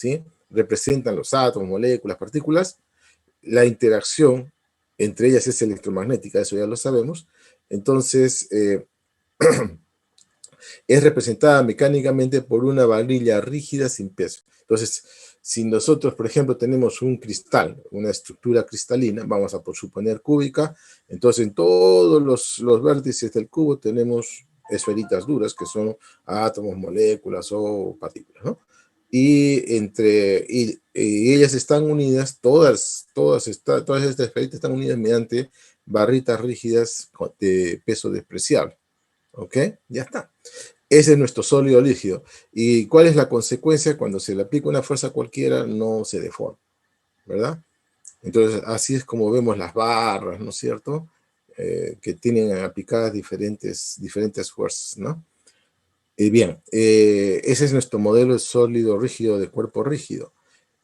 ¿sí? Representan los átomos, moléculas, partículas. La interacción entre ellas es electromagnética, eso ya lo sabemos. Entonces, es representada mecánicamente por una varilla rígida sin peso. Entonces, si nosotros, por ejemplo, tenemos un cristal, una estructura cristalina, vamos a suponer cúbica, entonces en todos los vértices del cubo tenemos esferitas duras, que son átomos, moléculas o partículas, ¿no? Y ellas están unidas, todas estas esferitas están unidas mediante barritas rígidas de peso despreciable. ¿Ok? Ya está. Ese es nuestro sólido líquido. ¿Y cuál es la consecuencia? Cuando se le aplica una fuerza cualquiera, no se deforma, ¿verdad? Entonces, así es como vemos las barras, ¿no es cierto? Que tienen aplicadas diferentes fuerzas, ¿no? Bien, ese es nuestro modelo de sólido rígido, de cuerpo rígido.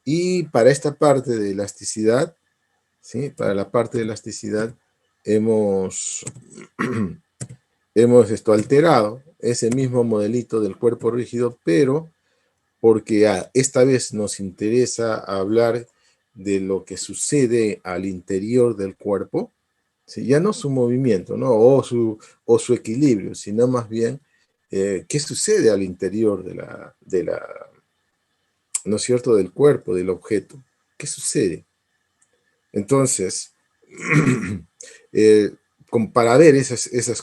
Y para esta parte de elasticidad, ¿sí? Para la parte de elasticidad, hemos alterado ese mismo modelito del cuerpo rígido, pero porque esta vez nos interesa hablar de lo que sucede al interior del cuerpo, ¿sí? Ya no su movimiento, ¿no? o su equilibrio, sino más bien qué sucede al interior ¿no es cierto?, del cuerpo, del objeto. ¿Qué sucede? Entonces, para ver esos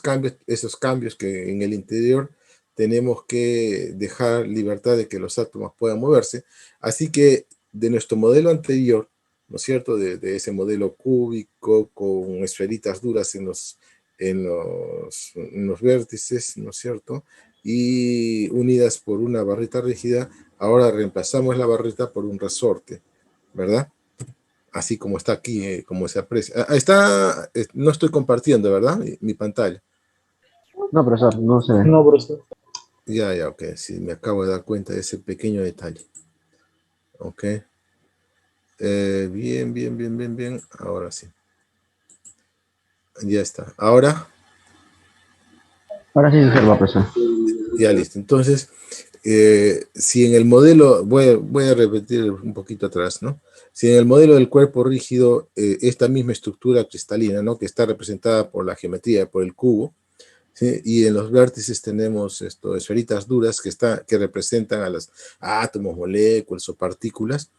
cambios que en el interior tenemos que dejar libertad de que los átomos puedan moverse. Así que de nuestro modelo anterior, ¿no es cierto?, de ese modelo cúbico con esferitas duras en los vértices, ¿no es cierto?, y unidas por una barrita rígida, ahora reemplazamos la barrita por un resorte, ¿verdad? Así como está aquí, como se aprecia. No estoy compartiendo, ¿verdad? Mi pantalla. No, profesor, no se ve. No, profesor. Ya, ok, sí, me acabo de dar cuenta de ese pequeño detalle. Ok. Bien. Ahora sí. Ya está. Ahora, Ahora sí se observa, profesor. ya listo. Entonces, si en el modelo, voy a repetir un poquito atrás, ¿no? Si en el modelo del cuerpo rígido, esta misma estructura cristalina, ¿no?, que está representada por la geometría, por el cubo, ¿sí? Y en los vértices tenemos esferitas duras que representan a los átomos, moléculas o partículas,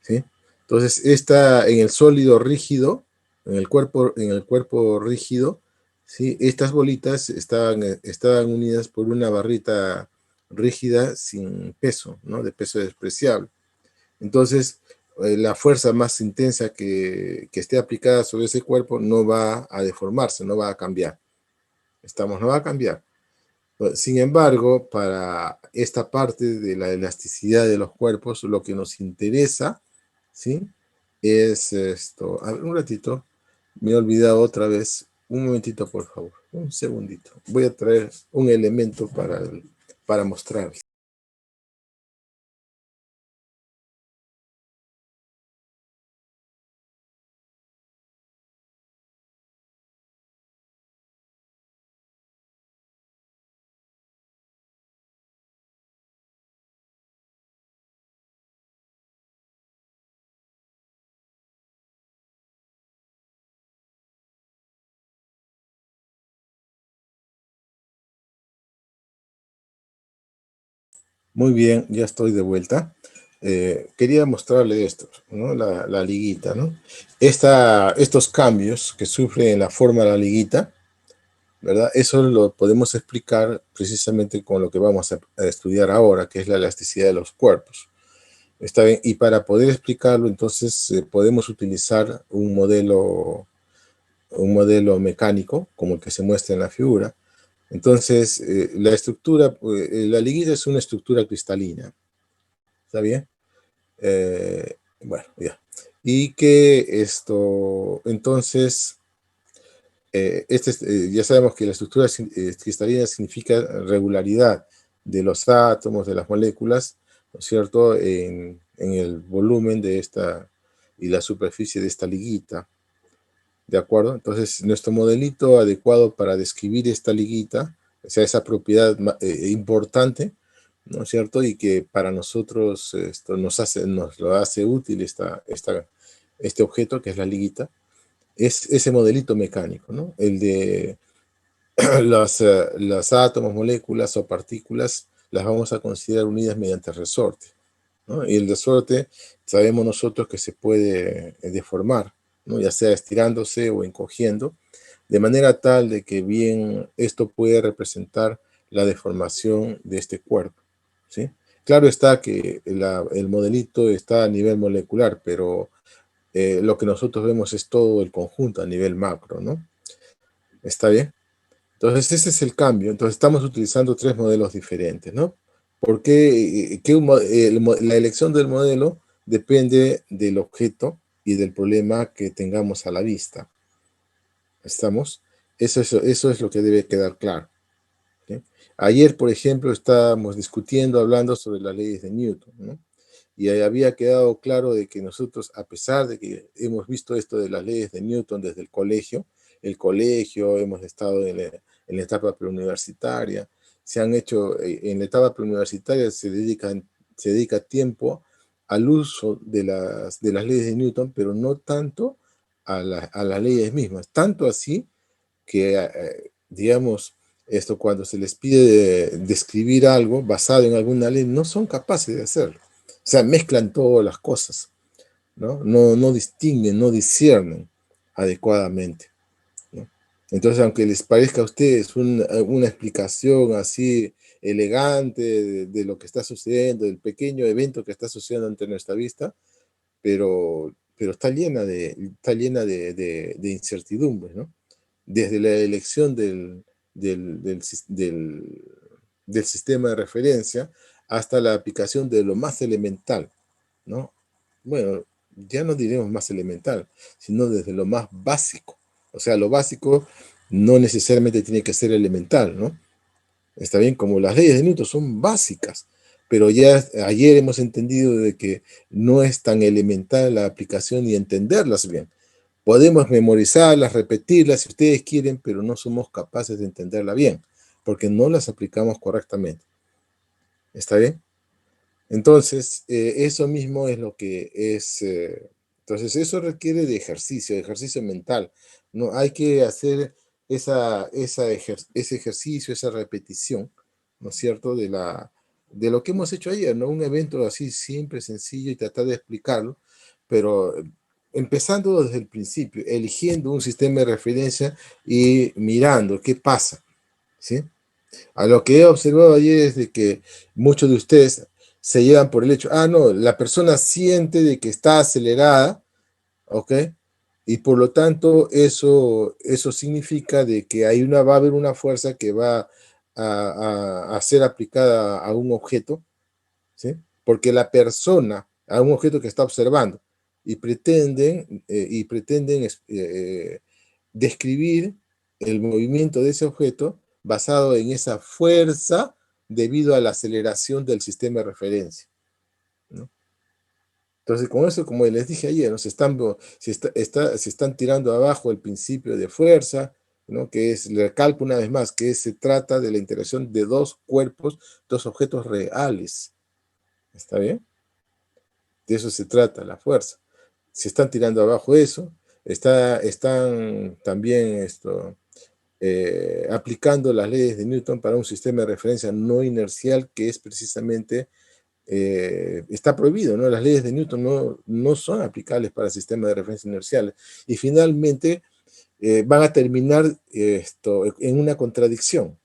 ¿sí? Entonces, en el sólido rígido, en el cuerpo rígido, ¿sí?, estas bolitas estaban unidas por una barrita rígida sin peso, ¿no?, de peso despreciable. Entonces, la fuerza más intensa que esté aplicada sobre ese cuerpo no va a deformarse, no va a cambiar. No va a cambiar. Sin embargo, para esta parte de la elasticidad de los cuerpos, lo que nos interesa, ¿sí?, es esto. A ver, un ratito, me he olvidado otra vez. Un momentito, por favor. Un segundito. Voy a traer un elemento para mostrarles. Muy bien, ya estoy de vuelta. Quería mostrarle esto, ¿no? La liguita, ¿no? Estos cambios que sufre en la forma de la liguita, ¿verdad? Eso lo podemos explicar precisamente con lo que vamos a estudiar ahora, que es la elasticidad de los cuerpos. Está bien, y para poder explicarlo, entonces, podemos utilizar un modelo mecánico, como el que se muestra en la figura. Entonces, la liguita es una estructura cristalina, ¿está bien? Bueno, ya. Y que entonces, ya sabemos que la estructura cristalina significa regularidad de los átomos, de las moléculas, ¿no es cierto?, en el volumen de esta y la superficie de esta liguita, ¿de acuerdo? Entonces, nuestro modelito adecuado para describir esta liguita, o sea, esa propiedad importante, ¿no es cierto? Y que para nosotros esto nos lo hace útil este objeto, que es la liguita, es ese modelito mecánico, ¿no? El de los átomos, moléculas o partículas, las vamos a considerar unidas mediante resorte, ¿no? Y el resorte sabemos nosotros que se puede deformar, ¿no? Ya sea estirándose o encogiendo, de manera tal de que bien esto puede representar la deformación de este cuerpo, ¿sí? Claro está que el modelito está a nivel molecular, pero lo que nosotros vemos es todo el conjunto a nivel macro, ¿no? ¿Está bien? Entonces ese es el cambio. Entonces estamos utilizando tres modelos diferentes, ¿no? Porque la elección del modelo depende del objeto y del problema que tengamos a la vista. ¿Estamos? Eso es lo que debe quedar claro. ¿Sí? Ayer, por ejemplo, estábamos discutiendo, hablando sobre las leyes de Newton, ¿no? Y ahí había quedado claro de que nosotros, a pesar de que hemos visto esto de las leyes de Newton desde el colegio, hemos estado en la etapa preuniversitaria, se han hecho, en la etapa preuniversitaria se dedica tiempo al uso de las leyes de Newton, pero no tanto a las leyes mismas. Tanto así que, digamos, esto cuando se les pide describir algo basado en alguna ley, no son capaces de hacerlo. O sea, mezclan todas las cosas, ¿no? No distinguen, no disciernen adecuadamente, ¿no? Entonces, aunque les parezca a ustedes una explicación así elegante de lo que está sucediendo, del pequeño evento que está sucediendo ante nuestra vista, pero está llena de incertidumbres, ¿no? Desde la elección del sistema de referencia hasta la aplicación de lo más elemental, ¿no? Bueno, ya no diremos más elemental, sino desde lo más básico. O sea, lo básico no necesariamente tiene que ser elemental, ¿no? Está bien, como las leyes de Newton son básicas, pero ya ayer hemos entendido de que no es tan elemental la aplicación y entenderlas bien. Podemos memorizarlas, repetirlas si ustedes quieren, pero no somos capaces de entenderla bien, porque no las aplicamos correctamente. ¿Está bien? Entonces, eso mismo es lo que es. Entonces, eso requiere de ejercicio mental. ¿No? Hay que hacer ese ejercicio, esa repetición, ¿no es cierto?, de lo que hemos hecho ayer, ¿no? Un evento así simple, sencillo y tratar de explicarlo, pero empezando desde el principio, eligiendo un sistema de referencia y mirando qué pasa, ¿sí? A lo que he observado ayer es de que muchos de ustedes se llevan por el hecho, no, la persona siente de que está acelerada, ¿ok? Y por lo tanto eso significa de que va a haber una fuerza que va a ser aplicada a un objeto, ¿sí? Porque la persona, a un objeto que está observando, y pretenden describir el movimiento de ese objeto basado en esa fuerza debido a la aceleración del sistema de referencia, ¿no? Entonces, con eso, como les dije ayer, ¿no? Se están tirando abajo el principio de fuerza, ¿no? Que es, le recalco una vez más, que se trata de la interacción de dos cuerpos, dos objetos reales. ¿Está bien? De eso se trata, la fuerza. Se están tirando abajo eso, están también aplicando las leyes de Newton para un sistema de referencia no inercial que es precisamente, está prohibido, ¿no? Las leyes de Newton no son aplicables para sistemas de referencia inerciales. Y finalmente van a terminar en una contradicción,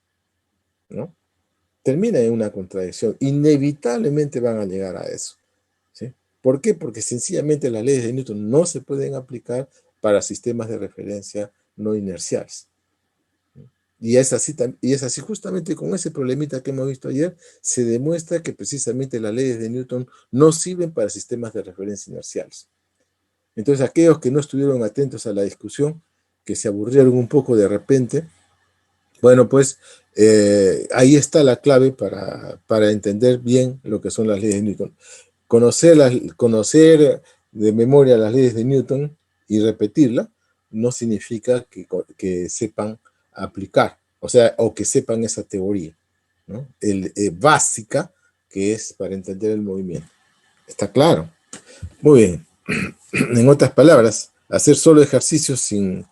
¿no? Termina en una contradicción. Inevitablemente van a llegar a eso, ¿sí? ¿Por qué? Porque sencillamente las leyes de Newton no se pueden aplicar para sistemas de referencia no inerciales. Y es así justamente con ese problemita que hemos visto ayer, se demuestra que precisamente las leyes de Newton no sirven para sistemas de referencia inerciales. Entonces, aquellos que no estuvieron atentos a la discusión, que se aburrieron un poco de repente, bueno, pues ahí está la clave para entender bien lo que son las leyes de Newton. Conocer de memoria las leyes de Newton y repetirla no significa que sepan aplicar, o sea, o que sepan esa teoría, ¿no? Básica, que es para entender el movimiento. ¿Está claro? Muy bien. En otras palabras, hacer solo ejercicios sin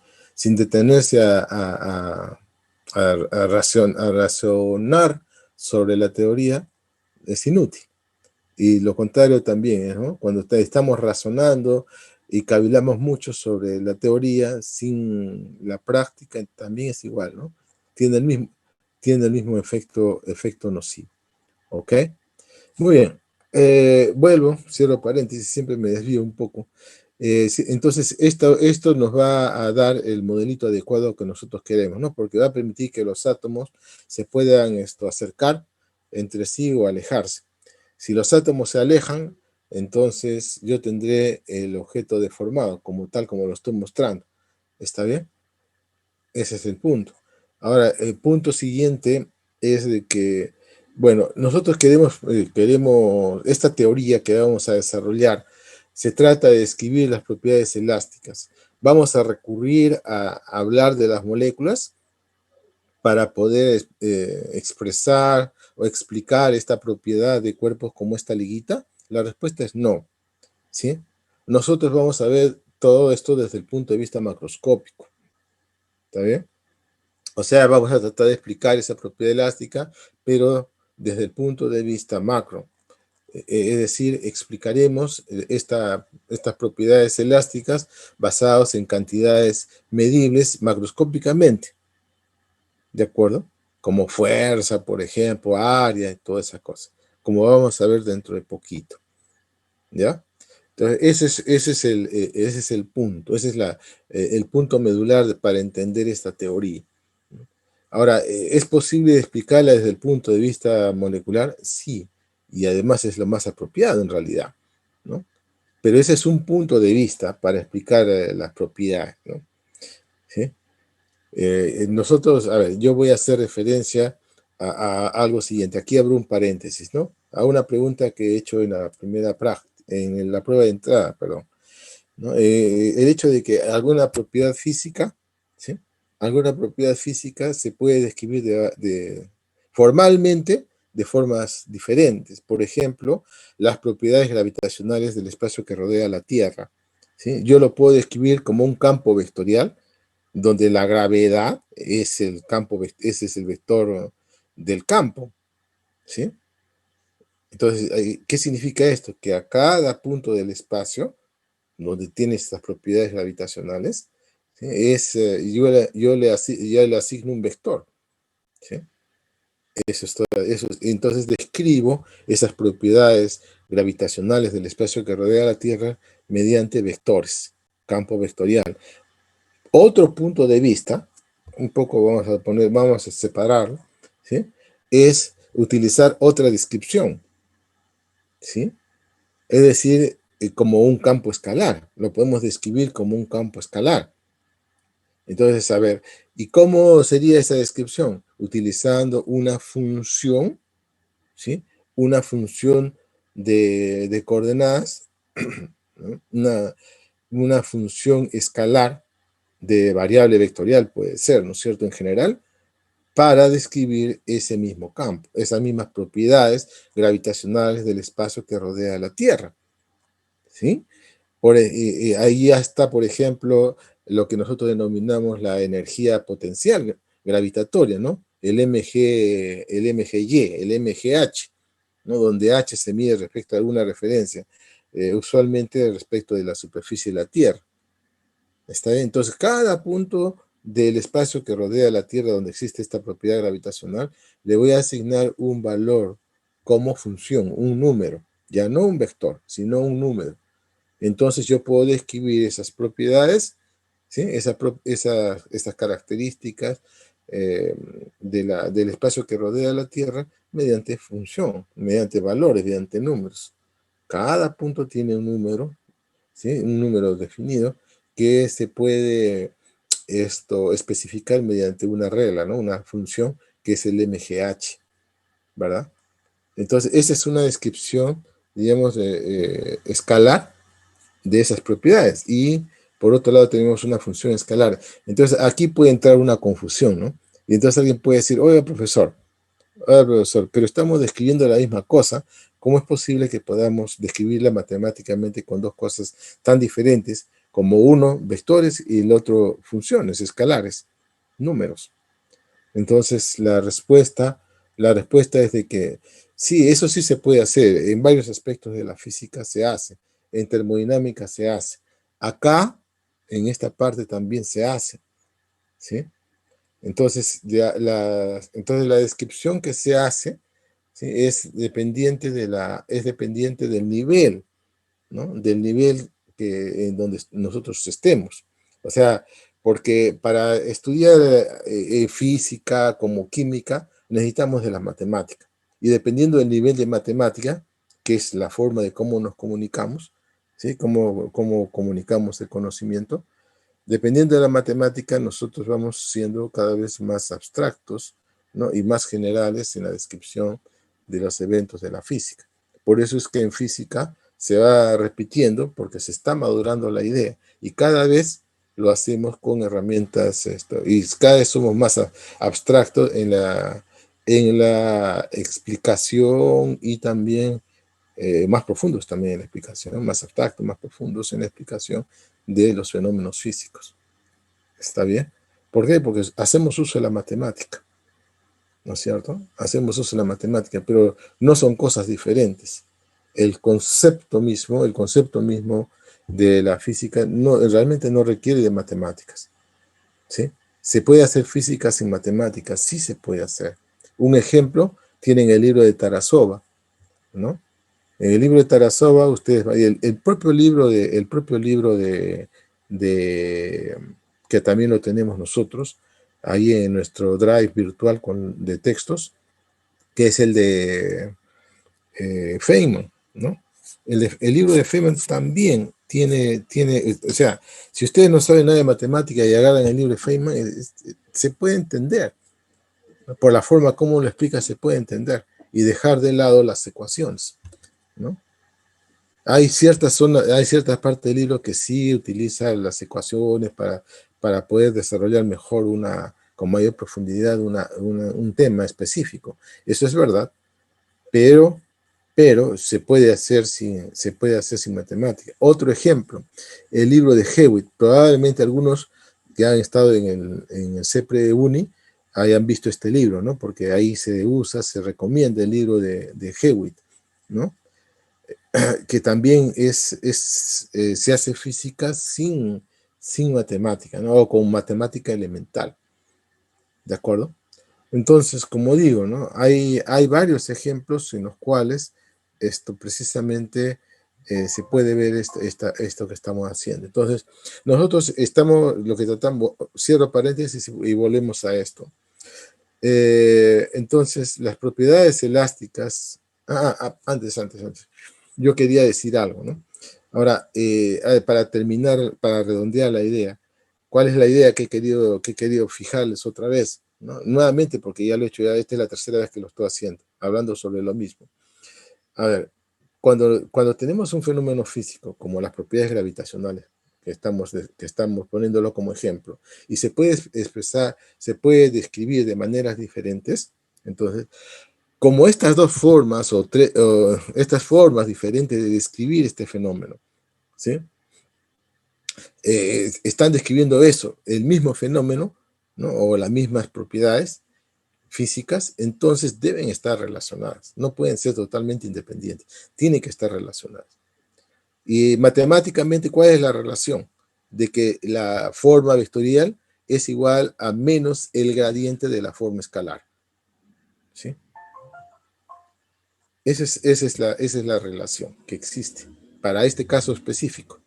detenerse a razonar sobre la teoría es inútil. Y lo contrario también, ¿no? Cuando estamos razonando y cavilamos mucho sobre la teoría sin la práctica, también es igual, ¿no? Tiene el mismo efecto nocivo. ¿Ok? Muy bien. Vuelvo, cierro paréntesis, siempre me desvío un poco. Entonces, esto nos va a dar el modelito adecuado que nosotros queremos, ¿no? Porque va a permitir que los átomos se puedan acercar entre sí o alejarse. Si los átomos se alejan, entonces yo tendré el objeto deformado, tal como lo estoy mostrando. ¿Está bien? Ese es el punto. Ahora, el punto siguiente es de que, bueno, nosotros queremos esta teoría que vamos a desarrollar, se trata de describir las propiedades elásticas. Vamos a recurrir a hablar de las moléculas para poder expresar o explicar esta propiedad de cuerpos como esta liguita. La respuesta es no, ¿sí? Nosotros vamos a ver todo esto desde el punto de vista macroscópico. ¿Está bien? O sea, vamos a tratar de explicar esa propiedad elástica, pero desde el punto de vista macro. Es decir, explicaremos estas propiedades elásticas basadas en cantidades medibles macroscópicamente. ¿De acuerdo? Como fuerza, por ejemplo, área y todas esas cosas. Como vamos a ver dentro de poquito. ¿Ya? Entonces, ese es el punto. Ese es el punto medular para entender esta teoría. Ahora, ¿es posible explicarla desde el punto de vista molecular? Sí, y además es lo más apropiado en realidad, ¿no? Pero ese es un punto de vista para explicar las propiedades, ¿no? ¿Sí? Nosotros, a ver, yo voy a hacer referencia a algo siguiente. Aquí abro un paréntesis, ¿no? A una pregunta que he hecho en la en la prueba de entrada, perdón, ¿no? El hecho de que alguna propiedad física, ¿sí? Alguna propiedad física se puede describir formalmente de formas diferentes. Por ejemplo, las propiedades gravitacionales del espacio que rodea la Tierra, ¿sí? Yo lo puedo describir como un campo vectorial, donde la gravedad es el campo, ese es el vector del campo, ¿sí? Entonces, ¿qué significa esto? Que a cada punto del espacio donde tiene estas propiedades gravitacionales, ¿sí? Yo le asigno un vector, ¿sí? Entonces describo esas propiedades gravitacionales del espacio que rodea la Tierra mediante vectores, campo vectorial. Otro punto de vista, un poco vamos a separarlo, ¿sí? Es utilizar otra descripción, ¿sí? Es decir, como un campo escalar, lo podemos describir como un campo escalar. Entonces, a ver, ¿y cómo sería esa descripción? Utilizando una función, ¿sí? Una función de coordenadas, ¿no? Una función escalar de variable vectorial puede ser, ¿no es cierto?, en general, para describir ese mismo campo, esas mismas propiedades gravitacionales del espacio que rodea la Tierra, ¿sí? Ahí ya está, por ejemplo, lo que nosotros denominamos la energía potencial gravitatoria, ¿no? El MGY, el MGH, ¿no? Donde H se mide respecto a alguna referencia, usualmente respecto de la superficie de la Tierra. ¿Está bien? Entonces, cada punto del espacio que rodea la Tierra donde existe esta propiedad gravitacional, le voy a asignar un valor como función, un número, ya no un vector, sino un número. Entonces yo puedo describir esas propiedades, ¿sí? Esas características del espacio que rodea la Tierra mediante función, mediante valores, mediante números. Cada punto tiene un número, ¿sí? Un número definido que se puede especificar mediante una regla, ¿no? Una función que es el MGH, ¿verdad? Entonces, esa es una descripción, digamos, escalar de esas propiedades. Y por otro lado tenemos una función escalar. Entonces aquí puede entrar una confusión, ¿no? Y entonces alguien puede decir, oiga, profesor, A ver, profesor, pero estamos describiendo la misma cosa. ¿Cómo es posible que podamos describirla matemáticamente con dos cosas tan diferentes como uno vectores y el otro funciones, escalares, números? Entonces, la respuesta es de que sí, eso sí se puede hacer. En varios aspectos de la física se hace. En termodinámica se hace. Acá, en esta parte también se hace. ¿Sí? Entonces, entonces la descripción que se hace, ¿sí? Es dependiente del nivel, ¿no? Del nivel en donde nosotros estemos. O sea, porque para estudiar física como química necesitamos de la matemática. Y dependiendo del nivel de matemática, que es la forma de cómo nos comunicamos, ¿sí? Cómo comunicamos el conocimiento, dependiendo de la matemática, nosotros vamos siendo cada vez más abstractos, ¿no? Y más generales en la descripción de los eventos de la física. Por eso es que en física se va repitiendo porque se está madurando la idea y cada vez lo hacemos con herramientas y cada vez somos más abstractos en la explicación y también más profundos también en la explicación, ¿no? Más abstractos, más profundos en la explicación de los fenómenos físicos. ¿Está bien? ¿Por qué? Porque hacemos uso de la matemática, ¿no es cierto? Hacemos uso de la matemática, pero no son cosas diferentes. El concepto mismo de la física realmente no requiere de matemáticas, ¿sí? ¿Se puede hacer física sin matemáticas? Sí se puede hacer. Un ejemplo tienen el libro de Tarasova, ¿no? En el libro de Tarasova, ustedes, el propio libro de que también lo tenemos nosotros, ahí en nuestro drive virtual de textos, que es el de Feynman, ¿no? El libro de Feynman también o sea, si ustedes no saben nada de matemática y agarran el libro de Feynman, se puede entender, ¿no? Por la forma como lo explica, se puede entender y dejar de lado las ecuaciones, ¿no? Hay ciertas partes del libro que sí utiliza las ecuaciones para poder desarrollar mejor con mayor profundidad un tema específico. Eso es verdad, pero, pero se puede hacer sin matemática. Otro ejemplo, el libro de Hewitt. Probablemente algunos que han estado en el CEPRE Uni hayan visto este libro, ¿no? Porque ahí se recomienda el libro de Hewitt, ¿no? Que también se hace física sin matemática, ¿no? O con matemática elemental, ¿de acuerdo? Entonces, como digo, ¿no? Hay varios ejemplos en los cuales esto precisamente se puede ver esto que estamos haciendo. Entonces, nosotros lo que tratamos, cierro paréntesis y volvemos a esto. Entonces, las propiedades elásticas, antes. Yo quería decir algo, ¿no? Ahora, a ver, para terminar, para redondear la idea, ¿cuál es la idea que he querido fijarles otra vez? ¿No? Nuevamente, porque ya lo he hecho, ya esta es la tercera vez que lo estoy haciendo, hablando sobre lo mismo. A ver, cuando tenemos un fenómeno físico, como las propiedades gravitacionales, que estamos poniéndolo como ejemplo, y se puede expresar, se puede describir de maneras diferentes, entonces, como estas dos formas o estas formas diferentes de describir este fenómeno, ¿sí? Están describiendo eso, el mismo fenómeno, ¿no? O las mismas propiedades físicas, entonces deben estar relacionadas, no pueden ser totalmente independientes, tienen que estar relacionadas. Y matemáticamente, ¿cuál es la relación? De que la forma vectorial es igual a menos el gradiente de la forma escalar, ¿sí? Esa es la relación que existe para este caso específico,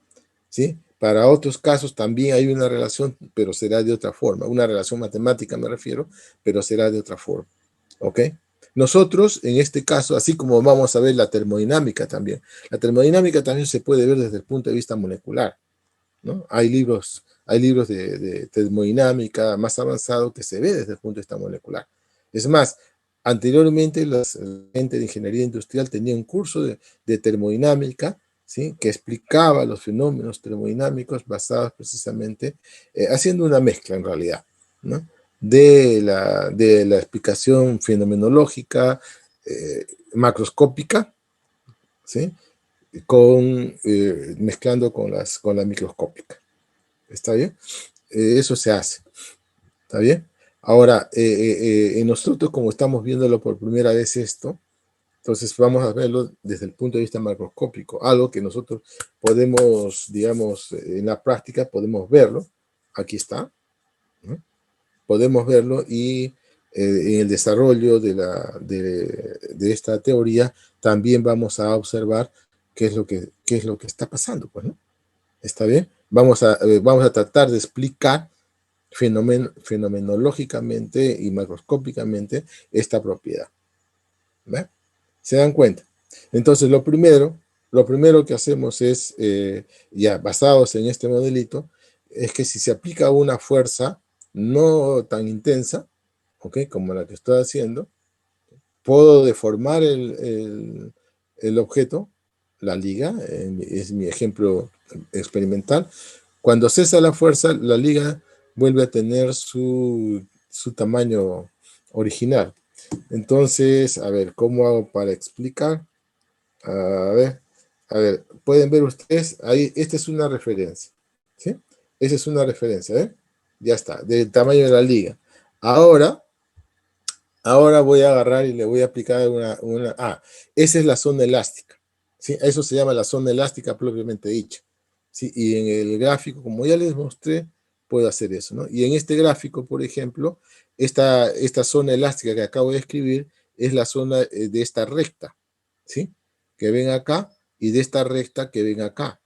¿sí? Para otros casos también hay una relación, pero será de otra forma. Una relación matemática me refiero, pero será de otra forma, ¿ok? Nosotros, en este caso, así como vamos a ver la termodinámica también, la termodinámica también se puede ver desde el punto de vista molecular, ¿no? Hay libros de termodinámica más avanzado que se ve desde el punto de vista molecular. Es más, anteriormente la gente de ingeniería industrial tenía un curso de termodinámica, ¿sí? Que explicaba los fenómenos termodinámicos basados precisamente, haciendo una mezcla en realidad, ¿no? de la explicación fenomenológica macroscópica, ¿sí? Mezclando con la microscópica. ¿Está bien? Eso se hace. ¿Está bien? Ahora, nosotros como estamos viéndolo por primera vez esto, entonces vamos a verlo desde el punto de vista macroscópico, algo que nosotros podemos, digamos, en la práctica podemos verlo. Aquí está, ¿no? Podemos verlo y en el desarrollo de esta teoría también vamos a observar qué es lo que está pasando, pues, ¿no? ¿Está bien? Vamos a tratar de explicar fenomenológicamente y macroscópicamente esta propiedad. ¿Ve? ¿Se dan cuenta? Entonces, lo primero que hacemos es, ya basados en este modelito, es que si se aplica una fuerza no tan intensa, ¿ok? Como la que estoy haciendo, puedo deformar el objeto, la liga, es mi ejemplo experimental. Cuando cesa la fuerza, la liga vuelve a tener su tamaño original. Entonces, a ver, ¿cómo hago para explicar? A ver, pueden ver ustedes, ahí, esta es una referencia, ¿sí? Esa es una referencia, ¿eh? Ya está, del tamaño de la liga. Ahora voy a agarrar y le voy a aplicar esa es la zona elástica, ¿sí? Eso se llama la zona elástica propiamente dicha, ¿sí? Y en el gráfico, como ya les mostré, puedo hacer eso, ¿no? Y en este gráfico, por ejemplo, esta zona elástica que acabo de escribir es la zona de esta recta, ¿sí? Que ven acá y de esta recta que ven acá,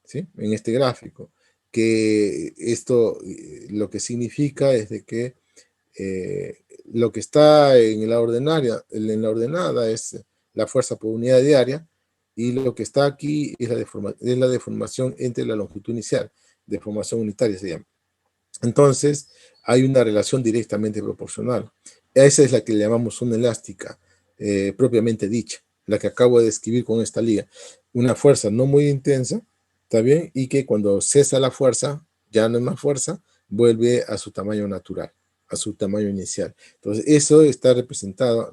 ¿sí? En este gráfico. Que esto lo que significa es de que lo que está en la ordenada es la fuerza por unidad diaria y lo que está aquí es la deformación entre la longitud inicial, deformación unitaria se llama. Entonces, hay una relación directamente proporcional. Esa es la que le llamamos zona elástica, propiamente dicha, la que acabo de describir con esta liga. Una fuerza no muy intensa, ¿está bien? Y que cuando cesa la fuerza, ya no es más fuerza, vuelve a su tamaño natural, a su tamaño inicial. Entonces, eso está representado,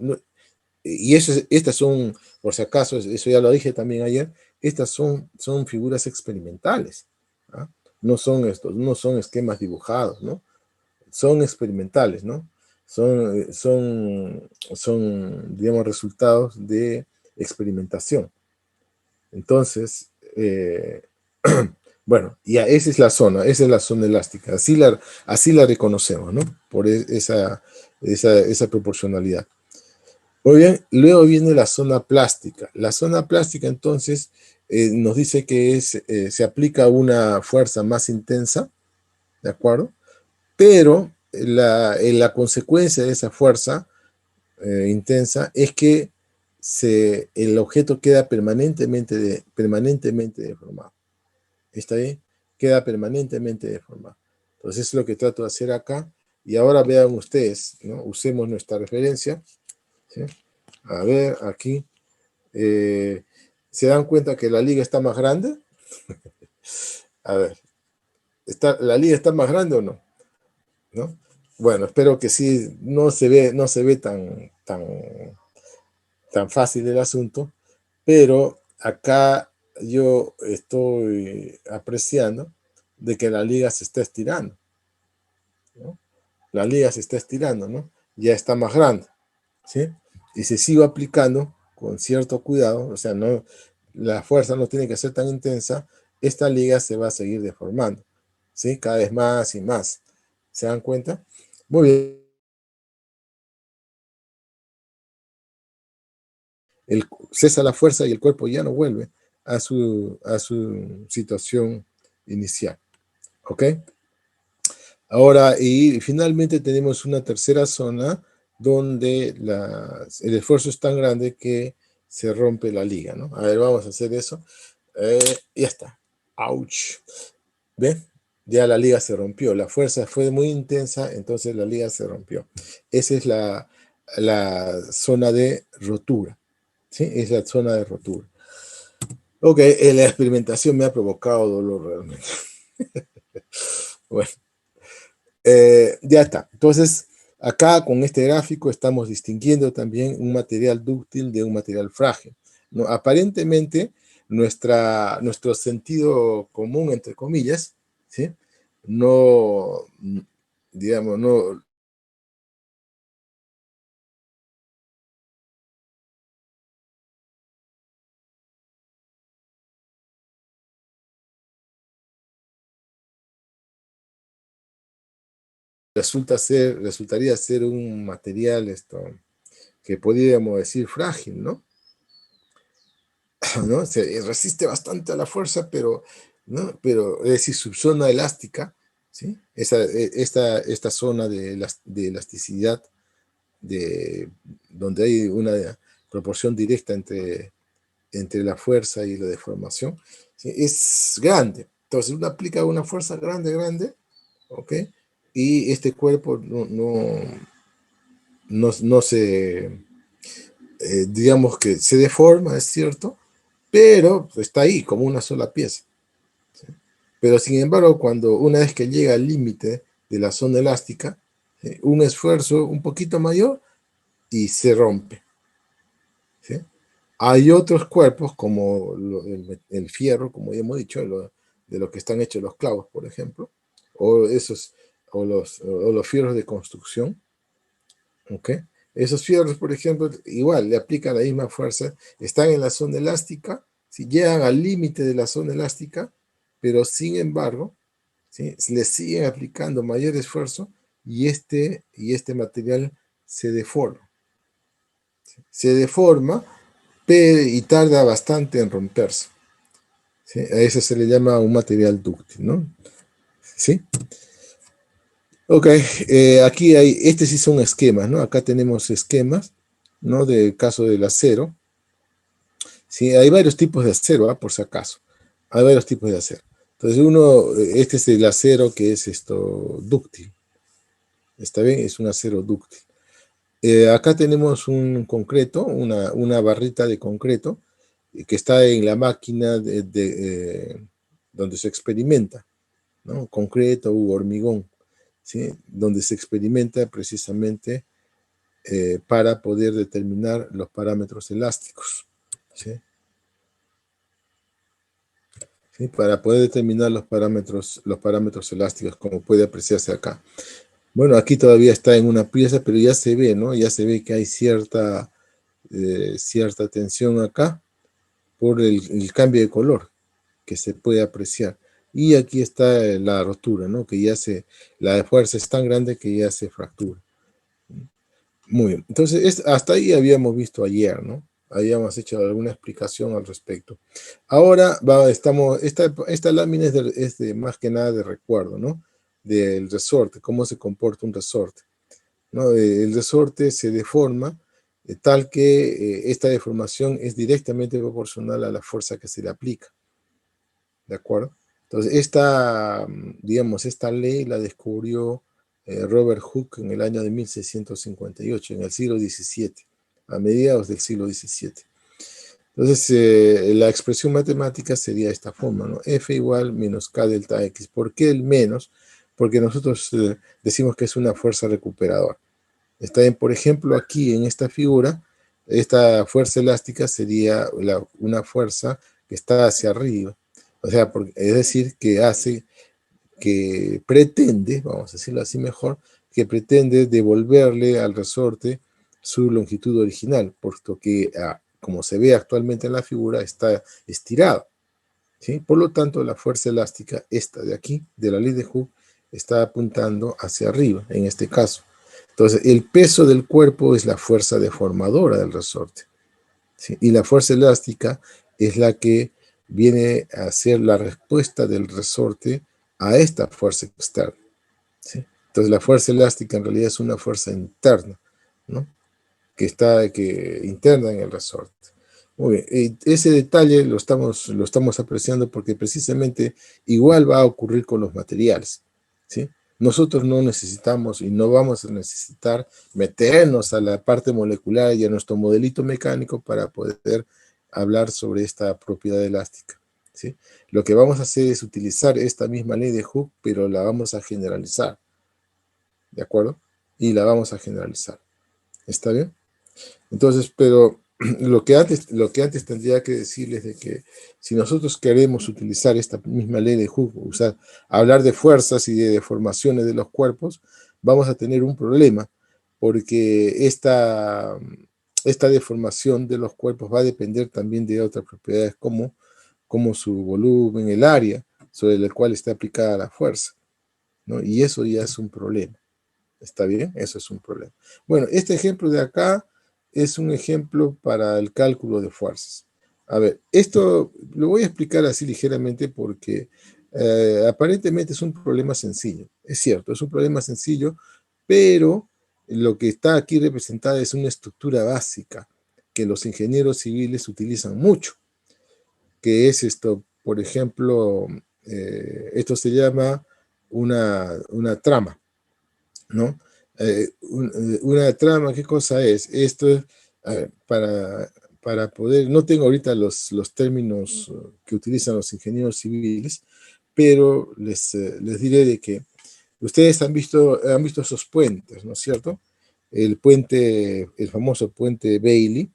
y estas son, por si acaso, eso ya lo dije también ayer, estas son figuras experimentales, ¿ah? No son esquemas dibujados, ¿no? Son experimentales, ¿no? Digamos, resultados de experimentación. Entonces, bueno, ya esa es la zona elástica, así la reconocemos, ¿no? Por esa proporcionalidad. Muy bien, luego viene la zona plástica. La zona plástica, entonces, nos dice que se aplica una fuerza más intensa, ¿de acuerdo? Pero la consecuencia de esa fuerza intensa es que el objeto queda permanentemente deformado. ¿Está bien? Queda permanentemente deformado. Entonces es lo que trato de hacer acá. Y ahora vean ustedes, ¿no? Usemos nuestra referencia, ¿sí? A ver, aquí. ¿Se dan cuenta que la liga está más grande? A ver, ¿la liga está más grande o no? ¿No? Bueno, espero que sí, no se ve tan fácil el asunto, pero acá yo estoy apreciando de que la liga se está estirando, ¿no? La liga se está estirando, ¿no? Ya está más grande, ¿sí? Y si sigo aplicando con cierto cuidado, o sea, no, la fuerza no tiene que ser tan intensa, esta liga se va a seguir deformando, ¿sí? Cada vez más y más. ¿Se dan cuenta? Muy bien. Cesa la fuerza y el cuerpo ya no vuelve a su situación inicial. ¿Ok? Ahora, y finalmente tenemos una tercera zona donde el esfuerzo es tan grande que se rompe la liga, ¿no? A ver, vamos a hacer eso. Ya está. ¡Auch! ¿Ven? Ya la liga se rompió. La fuerza fue muy intensa, entonces la liga se rompió. Esa es la zona de rotura. ¿Sí? Es la zona de rotura. Ok, la experimentación me ha provocado dolor realmente. Bueno, Ya está. Entonces, acá con este gráfico estamos distinguiendo también un material dúctil de un material frágil, ¿no? Aparentemente, nuestro sentido común, entre comillas, ¿sí? No, digamos, no resultaría ser un material que podríamos decir frágil, ¿no? ¿No? Se resiste bastante a la fuerza, pero, ¿no? Pero es decir, su zona elástica, ¿sí? Esta zona de elasticidad, donde hay una proporción directa entre la fuerza y la deformación, ¿sí? Es grande. Entonces uno aplica una fuerza grande, ¿ok? Y este cuerpo no se, digamos que se deforma, es cierto, pero está ahí como una sola pieza. ¿Sí? Pero sin embargo, una vez que llega al límite de la zona elástica, ¿sí? Un esfuerzo un poquito mayor y se rompe. ¿Sí? Hay otros cuerpos como el fierro, como ya hemos dicho, de lo que están hechos los clavos, por ejemplo, o, esos, o los fierros de construcción. ¿Ok? Esos fierros, por ejemplo, igual le aplican la misma fuerza, están en la zona elástica, si llegan al límite de la zona elástica, pero sin embargo, ¿sí? Le siguen aplicando mayor esfuerzo y este material se deforma. ¿Sí? Se deforma y tarda bastante en romperse. ¿Sí? A eso se le llama un material dúctil, ¿no? ¿Sí? Ok, aquí este sí son esquemas, ¿no? Acá tenemos esquemas, ¿no? Del caso del acero. Sí, hay varios tipos de acero, ¿ah? Por si acaso. Hay varios tipos de acero. Entonces este es el acero que es dúctil. ¿Está bien? Es un acero dúctil. Acá tenemos un concreto, una barrita de concreto que está en la máquina donde se experimenta, ¿no? Concreto u hormigón, ¿sí? Donde se experimenta precisamente para poder determinar los parámetros elásticos, ¿sí? ¿Sí? Para poder determinar los parámetros elásticos, como puede apreciarse acá. Bueno, aquí todavía está en una pieza, pero ya se ve, ¿no? Ya se ve que hay cierta tensión acá por el cambio de color que se puede apreciar. Y aquí está la rotura, ¿no? La fuerza es tan grande que ya se fractura. Muy bien. Entonces, hasta ahí habíamos visto ayer, ¿no? Habíamos hecho alguna explicación al respecto. Ahora esta lámina es más que nada de recuerdo, ¿no? Del resorte, cómo se comporta un resorte, ¿no? El resorte se deforma tal que esta deformación es directamente proporcional a la fuerza que se le aplica. ¿De acuerdo? Entonces, digamos, esta ley la descubrió Robert Hooke en el año de 1658, en el siglo XVII, a mediados del siglo XVII. Entonces, la expresión matemática sería de esta forma, ¿no? F igual menos K delta X. ¿Por qué el menos? Porque nosotros decimos que es una fuerza recuperadora. Está bien, por ejemplo, aquí en esta figura, esta fuerza elástica sería una fuerza que está hacia arriba. O sea, es decir, que pretende, vamos a decirlo así mejor, que pretende devolverle al resorte su longitud original, puesto que, como se ve actualmente en la figura, está estirado. ¿Sí? Por lo tanto, la fuerza elástica, esta de aquí, de la ley de Hooke, está apuntando hacia arriba, en este caso. Entonces, el peso del cuerpo es la fuerza deformadora del resorte, ¿sí? Y la fuerza elástica es la que viene a ser la respuesta del resorte a esta fuerza externa, ¿sí? Entonces, la fuerza elástica en realidad es una fuerza interna, ¿no? que interna en el resorte. Muy bien, ese detalle lo estamos apreciando porque precisamente igual va a ocurrir con los materiales, ¿sí? Nosotros no necesitamos y no vamos a necesitar meternos a la parte molecular y a nuestro modelito mecánico para poder hablar sobre esta propiedad elástica, ¿sí? Lo que vamos a hacer es utilizar esta misma ley de Hooke, pero la vamos a generalizar, ¿de acuerdo? Y la vamos a generalizar. ¿Está bien? Entonces, pero lo que antes tendría que decirles de que si nosotros queremos utilizar esta misma ley de Hooke, hablar de fuerzas y de deformaciones de los cuerpos, vamos a tener un problema, porque esta deformación de los cuerpos va a depender también de otras propiedades como su volumen, el área sobre el cual está aplicada la fuerza, ¿no? Y eso ya es un problema. ¿Está bien? Eso es un problema. Bueno, este ejemplo de acá es un ejemplo para el cálculo de fuerzas. A ver, esto lo voy a explicar así ligeramente porque aparentemente es un problema sencillo. Es cierto, es un problema sencillo, pero lo que está aquí representada es una estructura básica que los ingenieros civiles utilizan mucho, que es esto, por ejemplo, esto se llama una trama, ¿no? Una trama, ¿qué cosa es? Esto es, a ver, para poder, no tengo ahorita los términos que utilizan los ingenieros civiles, pero les diré de que ustedes han visto esos puentes, ¿no es cierto? El puente, el famoso puente Bailey,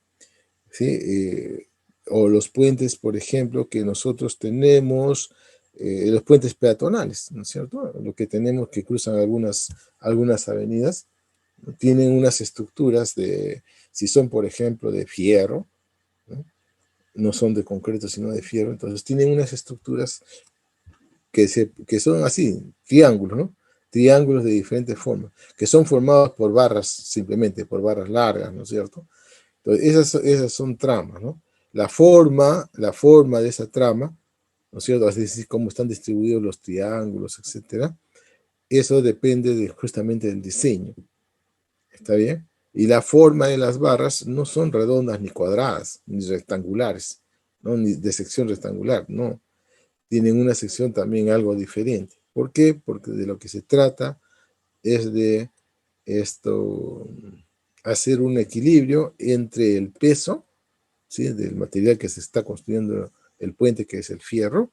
¿sí? O los puentes, por ejemplo, que nosotros tenemos, los puentes peatonales, ¿no es cierto? Lo que tenemos que cruzan algunas avenidas, tienen unas estructuras si son, por ejemplo, de fierro, ¿no? No son de concreto, sino de fierro, entonces tienen unas estructuras que son así, triángulos, ¿no? Triángulos de diferentes formas, que son formados por barras, simplemente por barras largas, ¿no es cierto? Entonces, esas son tramas, ¿no? La forma de esa trama, ¿no es cierto? Es decir, cómo están distribuidos los triángulos, etcétera. Eso depende justamente del diseño. ¿Está bien? Y la forma de las barras no son redondas ni cuadradas, ni rectangulares, ¿no? Ni de sección rectangular, no. Tienen una sección también algo diferente. ¿Por qué? Porque de lo que se trata es de hacer un equilibrio entre el peso, ¿sí?, del material que se está construyendo el puente, que es el fierro,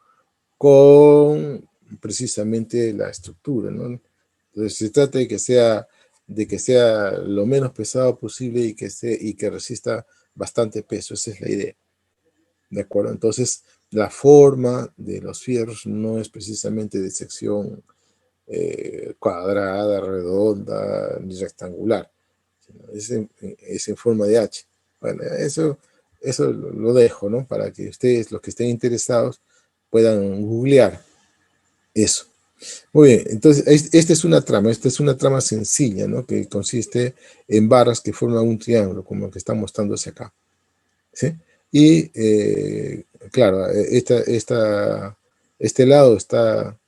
con precisamente la estructura, ¿no? Entonces se trata de que sea lo menos pesado posible y que resista bastante peso. Esa es la idea. ¿De acuerdo? Entonces, la forma de los fierros no es precisamente de sección cuadrada, redonda, ni rectangular. Es en forma de H. Bueno, eso lo dejo, ¿no? Para que ustedes, los que estén interesados, puedan googlear eso. Muy bien, entonces esta es una trama sencilla, ¿no? Que consiste en barras que forman un triángulo, como el que está mostrándose acá, ¿sí? Y, claro, este lado está,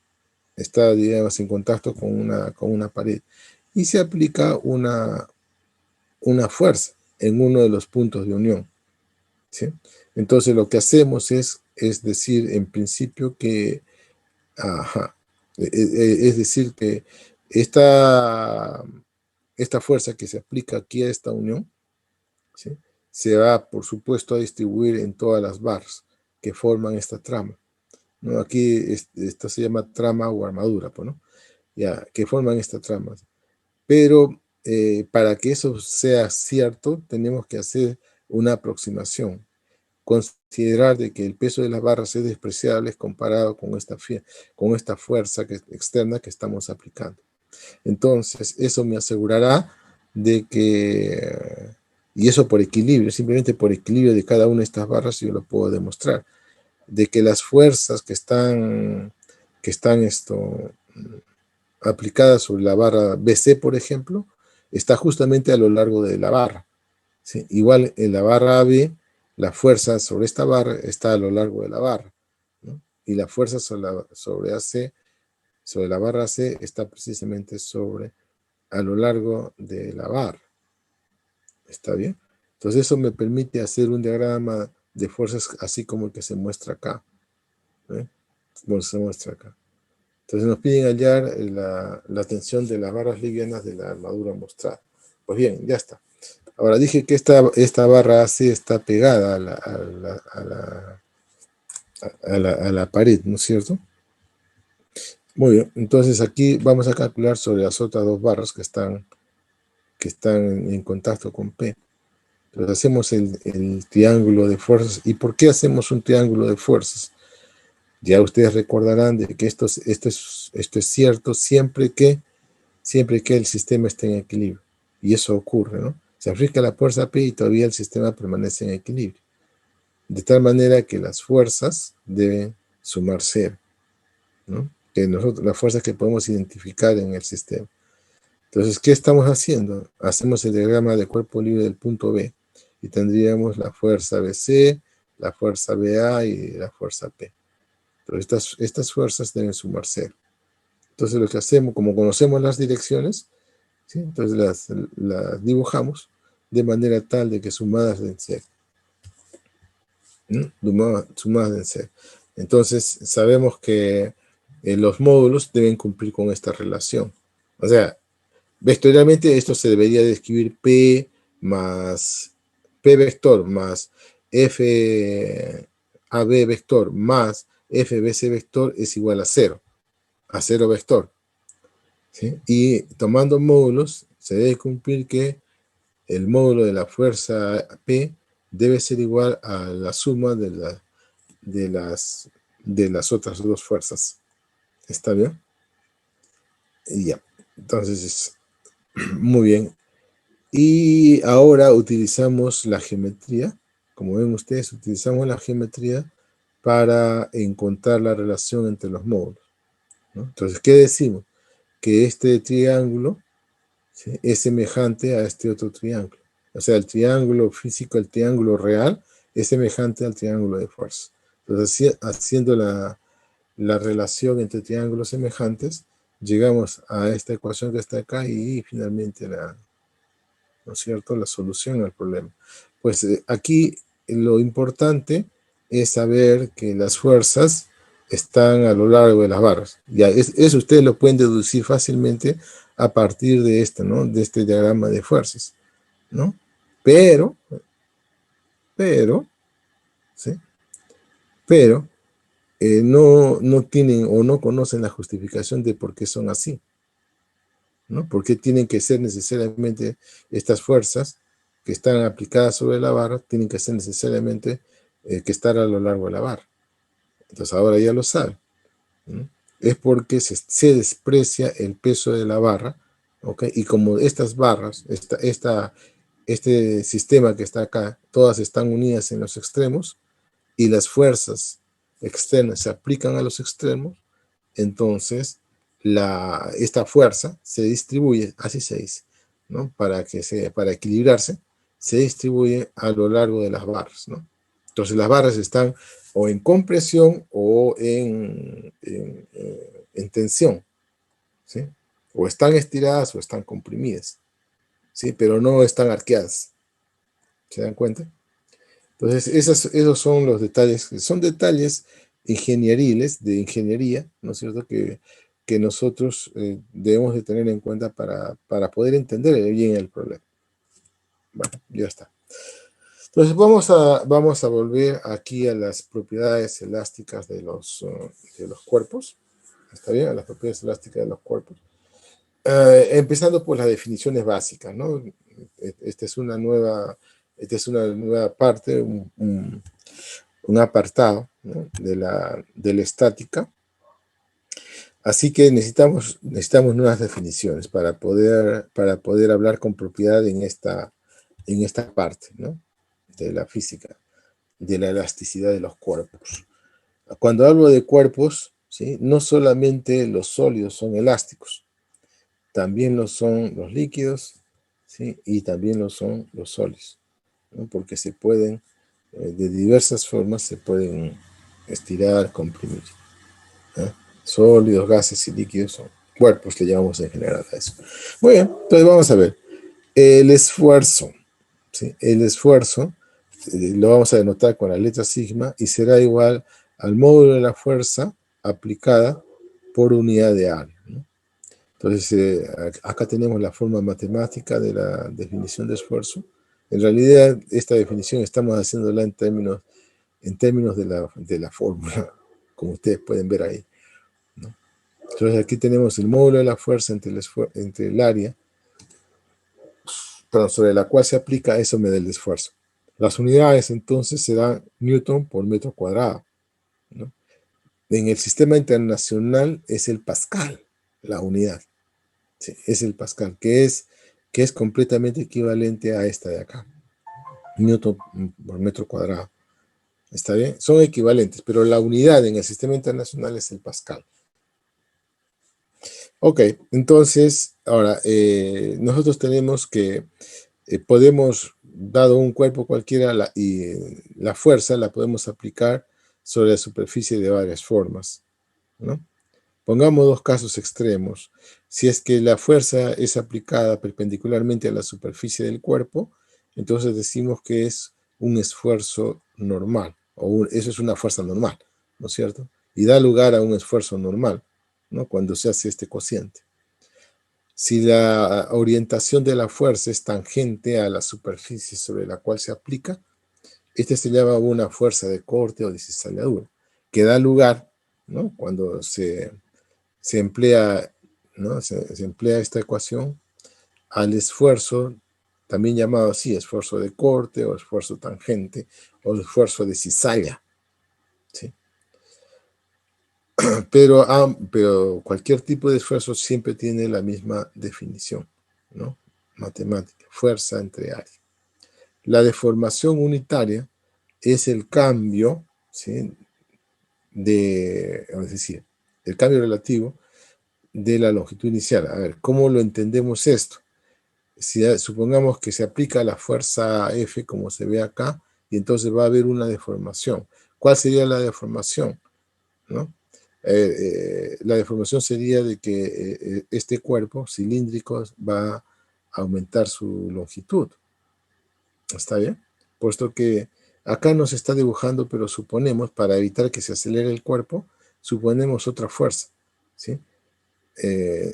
digamos, en contacto con una pared, y se aplica una fuerza en uno de los puntos de unión, ¿sí? Entonces lo que hacemos es decir, en principio que, ajá, es decir que esta fuerza que se aplica aquí a esta unión, ¿sí?, se va, por supuesto, a distribuir en todas las barras que forman esta trama, ¿no? Aquí esto se llama trama o armadura, pues, ¿no? Ya, que forman esta trama. Pero para que eso sea cierto, tenemos que hacer una aproximación, considerar de que el peso de las barras es despreciable comparado con esta fuerza externa que estamos aplicando. Entonces, eso me asegurará de que, y eso por equilibrio, simplemente por equilibrio de cada una de estas barras, yo lo puedo demostrar, de que las fuerzas que están aplicadas sobre la barra BC, por ejemplo, está justamente a lo largo de la barra, ¿sí? Igual en la barra AB, la fuerza sobre esta barra está a lo largo de la barra, ¿no? Y la fuerza sobre AC, sobre la barra AC, está precisamente a lo largo de la barra. ¿Está bien? Entonces eso me permite hacer un diagrama de fuerzas así como el que se muestra acá, ¿eh? Como se muestra acá. Entonces nos piden hallar la tensión de las barras livianas de la armadura mostrada. Pues bien, ya está. Ahora dije que esta barra AC está pegada a la pared, ¿no es cierto? Muy bien, entonces aquí vamos a calcular sobre las otras dos barras que están en contacto con P. Entonces hacemos el triángulo de fuerzas. ¿Y por qué hacemos un triángulo de fuerzas? Ya ustedes recordarán de que esto es cierto siempre que el sistema esté en equilibrio. Y eso ocurre, ¿no? Se aplica la fuerza P y todavía el sistema permanece en equilibrio. De tal manera que las fuerzas deben sumar cero, ¿no? Que nosotros, las fuerzas que podemos identificar en el sistema. Entonces, ¿qué estamos haciendo? Hacemos el diagrama de cuerpo libre del punto B y tendríamos la fuerza BC, la fuerza BA y la fuerza P. Pero estas fuerzas deben sumar cero. Entonces, lo que hacemos, como conocemos las direcciones, ¿sí? Entonces las dibujamos de manera tal de que sumadas den cero. Sumadas den cero. Entonces, sabemos que los módulos deben cumplir con esta relación. O sea, vectorialmente esto se debería de escribir P más P vector más F AB vector más FBC vector es igual a cero vector. ¿Sí? Y tomando módulos, se debe cumplir que el módulo de la fuerza P debe ser igual a la suma de las otras dos fuerzas. ¿Está bien? Y ya. Entonces, muy bien. Y ahora utilizamos la geometría. Como ven ustedes, utilizamos la geometría para encontrar la relación entre los módulos, ¿no? Entonces, ¿qué decimos? Que este triángulo, ¿sí?, es semejante a este otro triángulo. O sea, el triángulo físico, el triángulo real, es semejante al triángulo de fuerza. Entonces, haciendo la relación entre triángulos semejantes, llegamos a esta ecuación que está acá y finalmente ¿no es cierto?, la solución al problema. Pues aquí lo importante es saber que las fuerzas están a lo largo de las barras. Ya, eso ustedes lo pueden deducir fácilmente a partir de esto, ¿no?, de este diagrama de fuerzas, ¿no? Pero, ¿sí?, pero no tienen o no conocen la justificación de por qué son así, ¿no? ¿Por qué tienen que ser necesariamente estas fuerzas que están aplicadas sobre la barra, tienen que ser necesariamente que estar a lo largo de la barra? Entonces ahora ya lo saben, ¿no? Es porque se desprecia el peso de la barra, ¿ok? Y como estas barras, este sistema que está acá, todas están unidas en los extremos y las fuerzas externas se aplican a los extremos, entonces esta fuerza se distribuye, así se dice, ¿no? Para equilibrarse, se distribuye a lo largo de las barras, ¿no? Entonces las barras están o en compresión o en tensión, ¿sí? O están estiradas o están comprimidas, ¿sí? Pero no están arqueadas. ¿Se dan cuenta? Entonces, esos son los detalles, son detalles ingenieriles, de ingeniería, ¿no es cierto?, que nosotros debemos de tener en cuenta para poder entender bien el problema. Bueno, ya está. Entonces, vamos a volver aquí a las propiedades elásticas de los cuerpos. ¿Está bien? A las propiedades elásticas de los cuerpos. Empezando por las definiciones básicas, ¿no? Esta es una nueva parte, un apartado, ¿no?, de la estática. Así que necesitamos nuevas definiciones para poder hablar con propiedad en esta parte, ¿no?, de la física, de la elasticidad de los cuerpos. Cuando hablo de cuerpos, ¿sí?, no solamente los sólidos son elásticos, también lo son los líquidos, ¿sí?, y también lo son los sólidos, ¿no?, porque se pueden, de diversas formas, se pueden estirar, comprimir, ¿eh? Sólidos, gases y líquidos son cuerpos, le llamamos en general a eso. Muy bien, entonces vamos a ver. El esfuerzo, ¿sí?, el esfuerzo lo vamos a denotar con la letra sigma y será igual al módulo de la fuerza aplicada por unidad de área, ¿no? Entonces, acá tenemos la forma matemática de la definición de esfuerzo. En realidad, esta definición estamos haciéndola en términos de la fórmula, como ustedes pueden ver ahí, ¿no? Entonces aquí tenemos el módulo de la fuerza entre el área, pero sobre la cual se aplica, eso me da el esfuerzo. Las unidades entonces serán Newton por metro cuadrado, ¿no? En el sistema internacional es el Pascal, la unidad. Sí, es el Pascal, que es completamente equivalente a esta de acá. Newton por metro cuadrado. ¿Está bien? Son equivalentes, pero la unidad en el sistema internacional es el Pascal. Ok, entonces, ahora, nosotros tenemos que, podemos, dado un cuerpo cualquiera, la fuerza la podemos aplicar sobre la superficie de varias formas, ¿no? Pongamos dos casos extremos. Si es que la fuerza es aplicada perpendicularmente a la superficie del cuerpo, entonces decimos que es un esfuerzo normal, eso es una fuerza normal, ¿no es cierto? Y da lugar a un esfuerzo normal, ¿no? Cuando se hace este cociente. Si la orientación de la fuerza es tangente a la superficie sobre la cual se aplica, este se llama una fuerza de corte o de cizalladura, que da lugar, ¿no? Cuando se emplea, ¿no? Se emplea esta ecuación al esfuerzo, también llamado así, esfuerzo de corte o esfuerzo tangente o esfuerzo de cizalla, ¿sí? Pero cualquier tipo de esfuerzo siempre tiene la misma definición, ¿no? Matemática, fuerza entre área. La deformación unitaria es el cambio, ¿sí? Es decir, el cambio relativo de la longitud inicial. A ver, ¿cómo lo entendemos esto? Si supongamos que se aplica la fuerza F como se ve acá, y entonces va a haber una deformación. ¿Cuál sería la deformación? ¿No? La deformación sería de que este cuerpo cilíndrico va a aumentar su longitud. ¿Está bien? Puesto que acá nos está dibujando, pero suponemos, para evitar que se acelere el cuerpo, suponemos otra fuerza, ¿sí?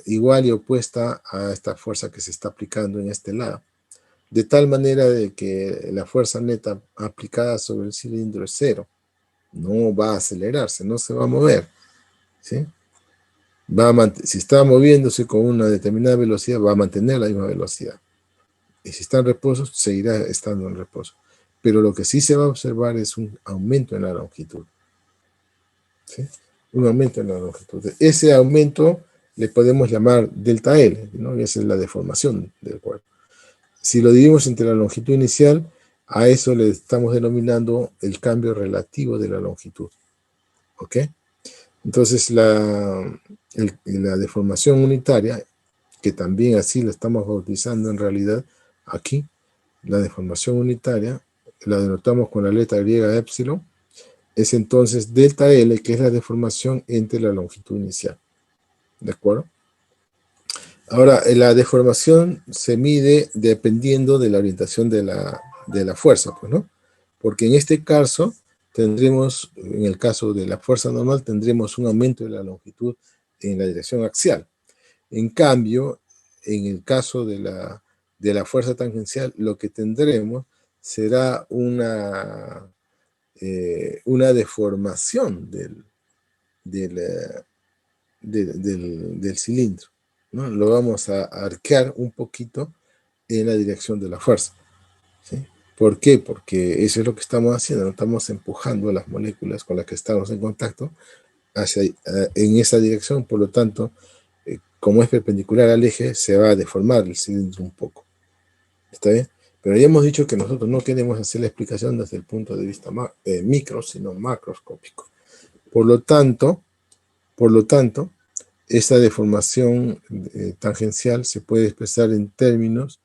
Igual y opuesta a esta fuerza que se está aplicando en este lado. De tal manera de que la fuerza neta aplicada sobre el cilindro es cero. No va a acelerarse, no se va a mover, ¿sí? Si está moviéndose con una determinada velocidad, va a mantener la misma velocidad. Y si está en reposo, seguirá estando en reposo. Pero lo que sí se va a observar es un aumento en la longitud, ¿sí? Un aumento en la longitud. Ese aumento le podemos llamar delta L, ¿no? Esa es la deformación del cuerpo. Si lo dividimos entre la longitud inicial, a eso le estamos denominando el cambio relativo de la longitud. ¿Ok? Entonces, la deformación unitaria, que también así la estamos bautizando en realidad aquí, la deformación unitaria, la denotamos con la letra griega épsilon, es entonces delta L, que es la deformación entre la longitud inicial. ¿De acuerdo? Ahora, la deformación se mide dependiendo de la orientación de la fuerza, pues, ¿no? Porque en este caso tendremos, en el caso de la fuerza normal, tendremos un aumento de la longitud en la dirección axial. En cambio, en el caso de la fuerza tangencial, lo que tendremos será una deformación del cilindro, ¿no? Lo vamos a arquear un poquito en la dirección de la fuerza, ¿sí? ¿Por qué? Porque eso es lo que estamos haciendo, estamos empujando las moléculas con las que estamos en contacto en esa dirección. Por lo tanto, como es perpendicular al eje, se va a deformar el cilindro un poco. ¿Está bien? Pero ya hemos dicho que nosotros no queremos hacer la explicación desde el punto de vista micro, sino macroscópico. Por lo tanto, esta deformación tangencial se puede expresar en términos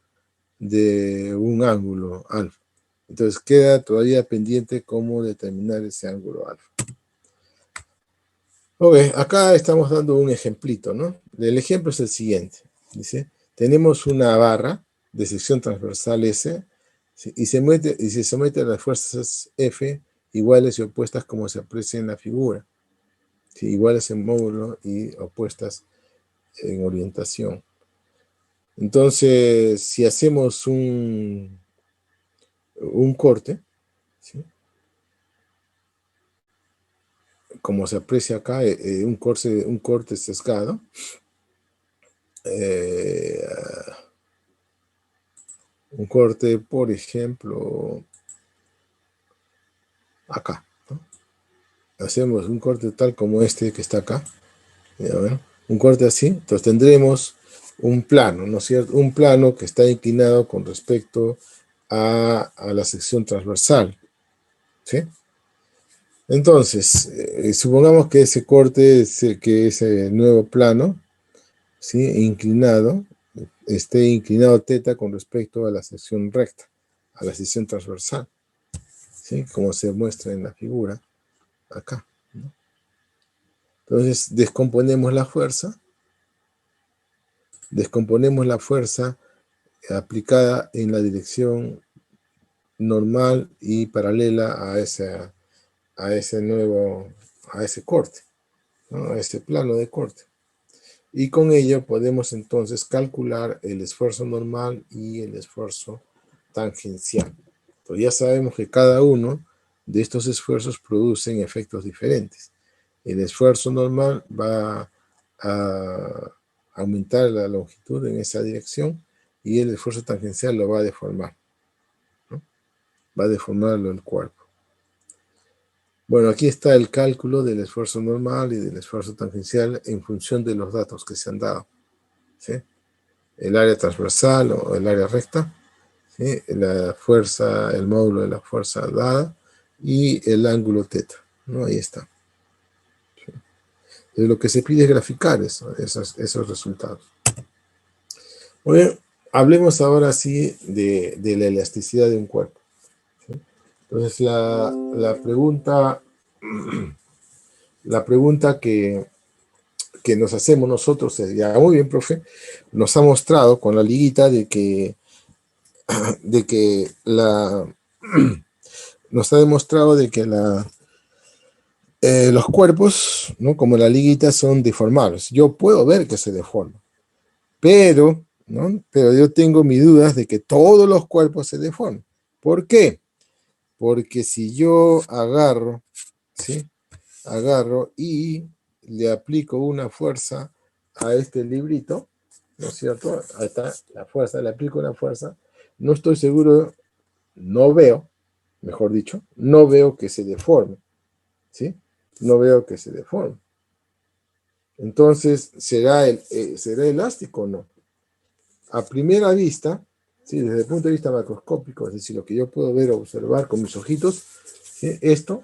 de un ángulo alfa. Entonces queda todavía pendiente cómo determinar ese ángulo alfa. Ok, acá estamos dando un ejemplito, ¿no? El ejemplo es el siguiente. Dice, tenemos una barra de sección transversal S, ¿sí? y se somete a las fuerzas F iguales y opuestas como se aprecia en la figura. ¿Sí? Iguales en módulo y opuestas en orientación. Entonces, si hacemos un corte, ¿sí? como se aprecia acá, un corte sesgado. Un corte, por ejemplo, acá, ¿no? Hacemos un corte tal como este que está acá. ¿Ya ven? Un corte así, entonces tendremos un plano, ¿no es cierto? Un plano que está inclinado con respecto a la sección transversal, ¿sí? Entonces, supongamos que ese corte, que ese nuevo plano, ¿sí? Inclinado, esté inclinado θ con respecto a la sección recta, a la sección transversal, ¿sí? Como se muestra en la figura acá, ¿no? Entonces, descomponemos la fuerza aplicada en la dirección normal y paralela a ese corte, ¿no? A ese plano de corte. Y con ello podemos entonces calcular el esfuerzo normal y el esfuerzo tangencial. Entonces ya sabemos que cada uno de estos esfuerzos producen efectos diferentes. El esfuerzo normal va a aumentar la longitud en esa dirección y el esfuerzo tangencial lo va a deformar, ¿no? Va a deformarlo el cuerpo. Bueno, aquí está el cálculo del esfuerzo normal y del esfuerzo tangencial en función de los datos que se han dado, ¿sí? El área transversal o el área recta, ¿sí? La fuerza, el módulo de la fuerza dada y el ángulo θ, ¿no? Ahí está. ¿Sí? Lo que se pide es graficar esos resultados. Muy bien, hablemos ahora sí de la elasticidad de un cuerpo, ¿sí? Entonces la pregunta que nos hacemos nosotros es, ya muy bien, profe, nos ha mostrado con la liguita nos ha demostrado de que los cuerpos, ¿no? Como la liguita, son deformables. Yo puedo ver que se deforman, pero, ¿no? Pero yo tengo mis dudas de que todos los cuerpos se deforman. ¿Por qué? Porque si yo agarro, ¿sí? Agarro y le aplico una fuerza a este librito, ¿no es cierto? Ahí está la fuerza, le aplico una fuerza. No estoy seguro, no veo, mejor dicho, no veo que se deforme, ¿sí? No veo que se deforme. Entonces, ¿será elástico o no? A primera vista, ¿sí? Desde el punto de vista macroscópico, es decir, lo que yo puedo ver o observar con mis ojitos, ¿sí? Este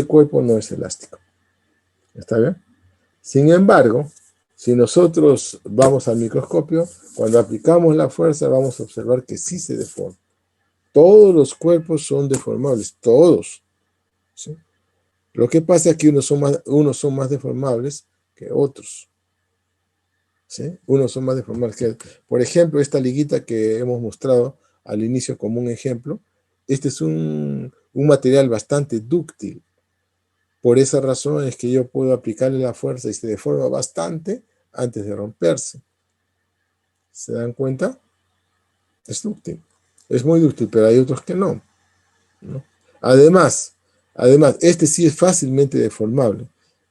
cuerpo no es elástico. ¿Está bien? Sin embargo, si nosotros vamos al microscopio, cuando aplicamos la fuerza vamos a observar que sí se deforma. Todos los cuerpos son deformables, todos, ¿sí? Lo que pasa es que unos son más deformables que otros, ¿sí? Unos son más deformables que otros. Por ejemplo, esta liguita que hemos mostrado al inicio como un ejemplo, este es un material bastante dúctil. Por esa razón es que yo puedo aplicarle la fuerza y se deforma bastante antes de romperse. ¿Se dan cuenta? Es dúctil. Es muy dúctil, pero hay otros que no, ¿no? Además, este sí es fácilmente deformable,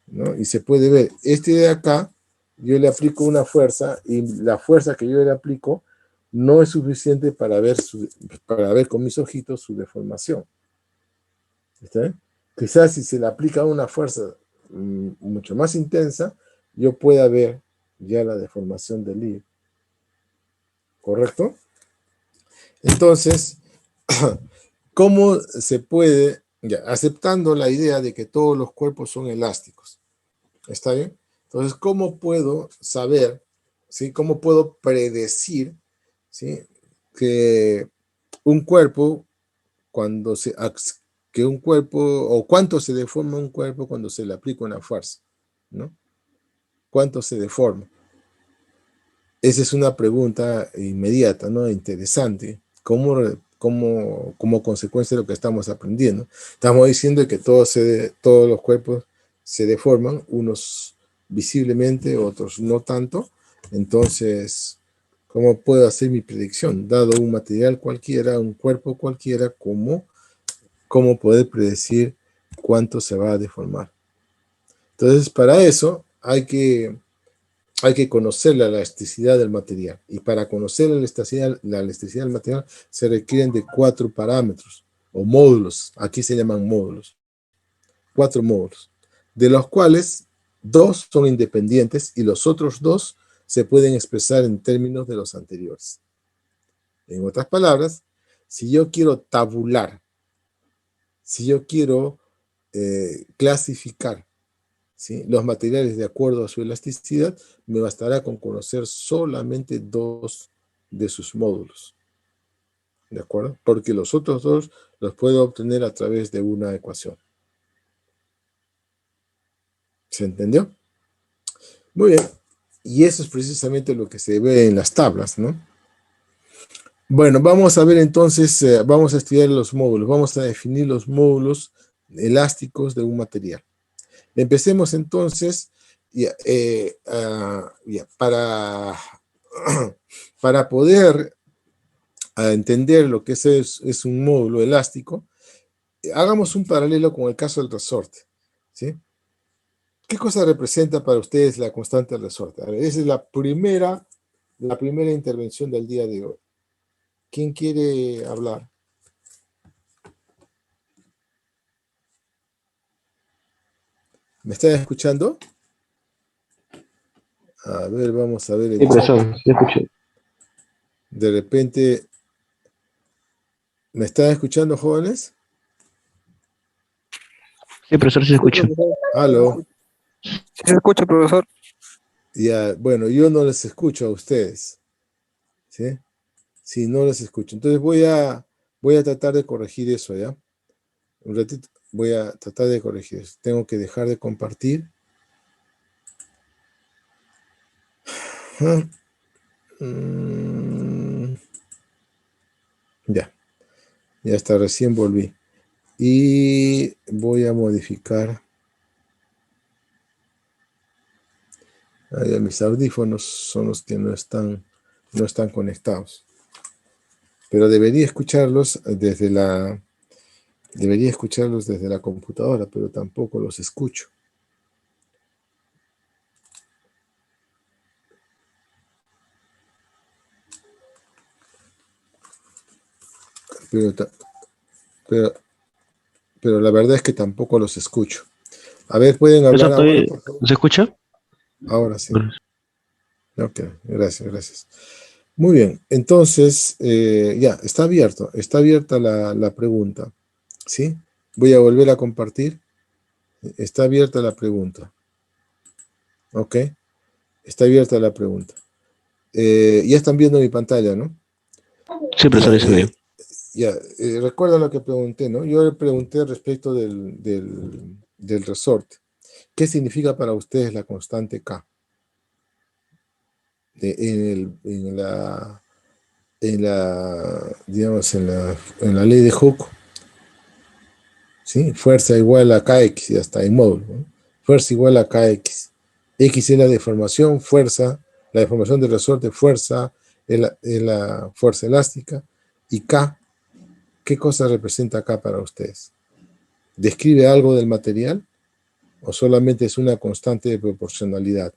¿no? Y se puede ver, este de acá, yo le aplico una fuerza y la fuerza que yo le aplico no es suficiente para ver con mis ojitos su deformación. ¿Está bien? Quizás si se le aplica una fuerza mucho más intensa, yo pueda ver ya la deformación del libro. ¿Correcto? Entonces, ¿cómo se puede, ya, aceptando la idea de que todos los cuerpos son elásticos? ¿Está bien? Entonces, ¿cómo puedo saber, ¿sí? ¿Cómo puedo predecir, ¿sí? Que un cuerpo, o cuánto se deforma un cuerpo cuando se le aplica una fuerza, ¿no? ¿Cuánto se deforma? Esa es una pregunta inmediata, ¿no? Interesante. Como consecuencia de lo que estamos aprendiendo. Estamos diciendo que todos los cuerpos se deforman, unos visiblemente, otros no tanto. Entonces, ¿cómo puedo hacer mi predicción? Dado un material cualquiera, un cuerpo cualquiera, ¿cómo poder predecir cuánto se va a deformar. Entonces, para eso hay que conocer la elasticidad del material. Y para conocer la elasticidad del material se requieren de 4 parámetros o módulos. Aquí se llaman módulos. 4 módulos, de los cuales 2 son independientes y los otros 2 se pueden expresar en términos de los anteriores. En otras palabras, si yo quiero tabular, si yo quiero clasificar, ¿sí?, los materiales de acuerdo a su elasticidad, me bastará con conocer solamente 2 de sus módulos. ¿De acuerdo? Porque los otros 2 los puedo obtener a través de una ecuación. ¿Se entendió? Muy bien. Y eso es precisamente lo que se ve en las tablas, ¿no? Bueno, vamos a ver entonces, vamos a estudiar los módulos. Vamos a definir los módulos elásticos de un material. Empecemos entonces, para poder entender lo que es un módulo elástico, hagamos un paralelo con el caso del resorte, ¿sí? ¿Qué cosa representa para ustedes la constante del resorte? A ver, esa es la primera intervención del día de hoy. ¿Quién quiere hablar? ¿Me están escuchando? A ver, vamos a ver el Sí, chat. profesor, sí escuché. De repente, ¿me están escuchando, jóvenes? Sí, profesor, sí escucho. ¿Aló? Sí, se escucha, profesor. Ya, bueno, yo no les escucho a ustedes, ¿sí? Sí, no les escucho. Entonces voy a tratar de corregir eso, ¿ya? Un ratito, voy a tratar de corregir eso. Tengo que dejar de compartir. Ya está, recién volví. Y voy a modificar. Mis audífonos son los que no están conectados. Pero debería escucharlos desde la computadora, pero tampoco los escucho. Pero la verdad es que tampoco los escucho. A ver, ¿pueden hablar ahora, por favor? ¿Se escucha? Ahora sí. Ok, gracias. Muy bien, entonces, ya, está abierta la pregunta, ¿sí? Voy a volver a compartir. Está abierta la pregunta. Ok, está abierta la pregunta. Ya están viendo mi pantalla, ¿no? Sí, profesor, eso bien. Recuerda lo que pregunté, ¿no? Yo le pregunté respecto del resorte. ¿Qué significa para ustedes la constante K? Digamos, en la ley de Hooke, ¿sí? Fuerza igual a Kx, y hasta en módulo, ¿no? Fuerza igual a Kx. X es la deformación, fuerza, la deformación del resorte, fuerza, es la fuerza elástica, y K, ¿qué cosa representa K para ustedes? ¿Describe algo del material o solamente es una constante de proporcionalidad?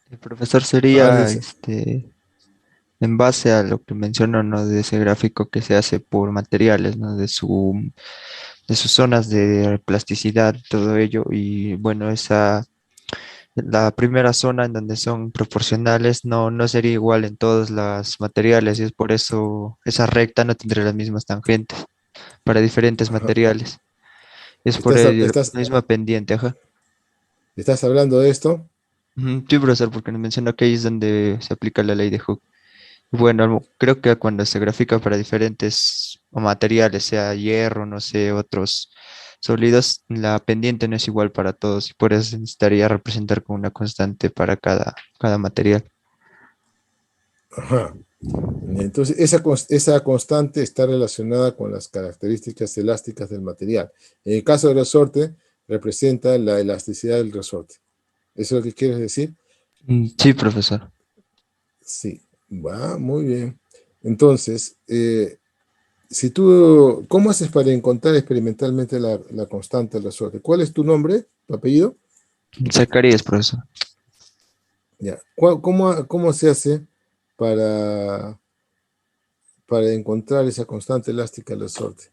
El profesor sería, ¿Alguien? en base a lo que mencionó, ¿no? De ese gráfico que se hace por materiales, ¿no? De sus zonas de plasticidad, todo ello. Y bueno, la primera zona en donde son proporcionales no sería igual en todos los materiales y es por eso esa recta no tendría las mismas tangentes para diferentes Ajá. materiales. Es por ¿Estás, ello estás, la misma pendiente, ajá. estás hablando de esto? Ujú, sí, profesor, porque nos mencionó que ahí es donde se aplica la ley de Hooke. Bueno, creo que cuando se grafica para diferentes materiales, sea hierro, no sé, otros sólidos, la pendiente no es igual para todos y por eso se necesitaría representar con una constante para cada material. Ajá. Entonces, esa constante está relacionada con las características elásticas del material. En el caso del resorte, representa la elasticidad del resorte. ¿Eso es lo que quieres decir? Sí, profesor. Sí. Va, muy bien. Entonces, Si tú, ¿cómo haces para encontrar experimentalmente la constante del resorte? ¿Cuál es tu nombre, tu apellido? Zacarías, profesor. Ya. ¿Cómo se hace para, para encontrar esa constante elástica del resorte?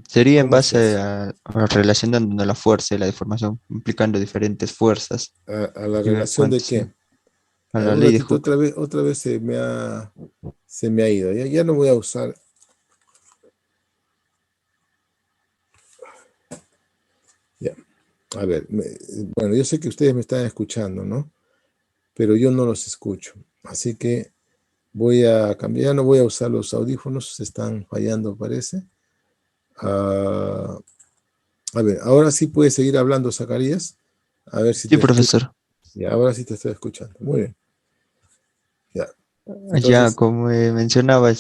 Sería en ¿Cómo se base hace? a relacionando la fuerza y la deformación, implicando diferentes fuerzas ¿A la y ver relación de cuánto qué? a la Un ley de ratito, Hooke. otra vez se me ha ido. Ya no voy a usar. Ya. A ver, bueno, yo sé que ustedes me están escuchando, ¿no? Pero yo no los escucho. Así que voy a cambiar, ya no voy a usar los audífonos, se están fallando, parece. Ah, a ver, ahora sí puedes seguir hablando, Zacarías. A ver si Sí, te escucho. profesor. Ya, ahora sí te estoy escuchando. Muy bien. Ya. Ya, Entonces, como mencionaba,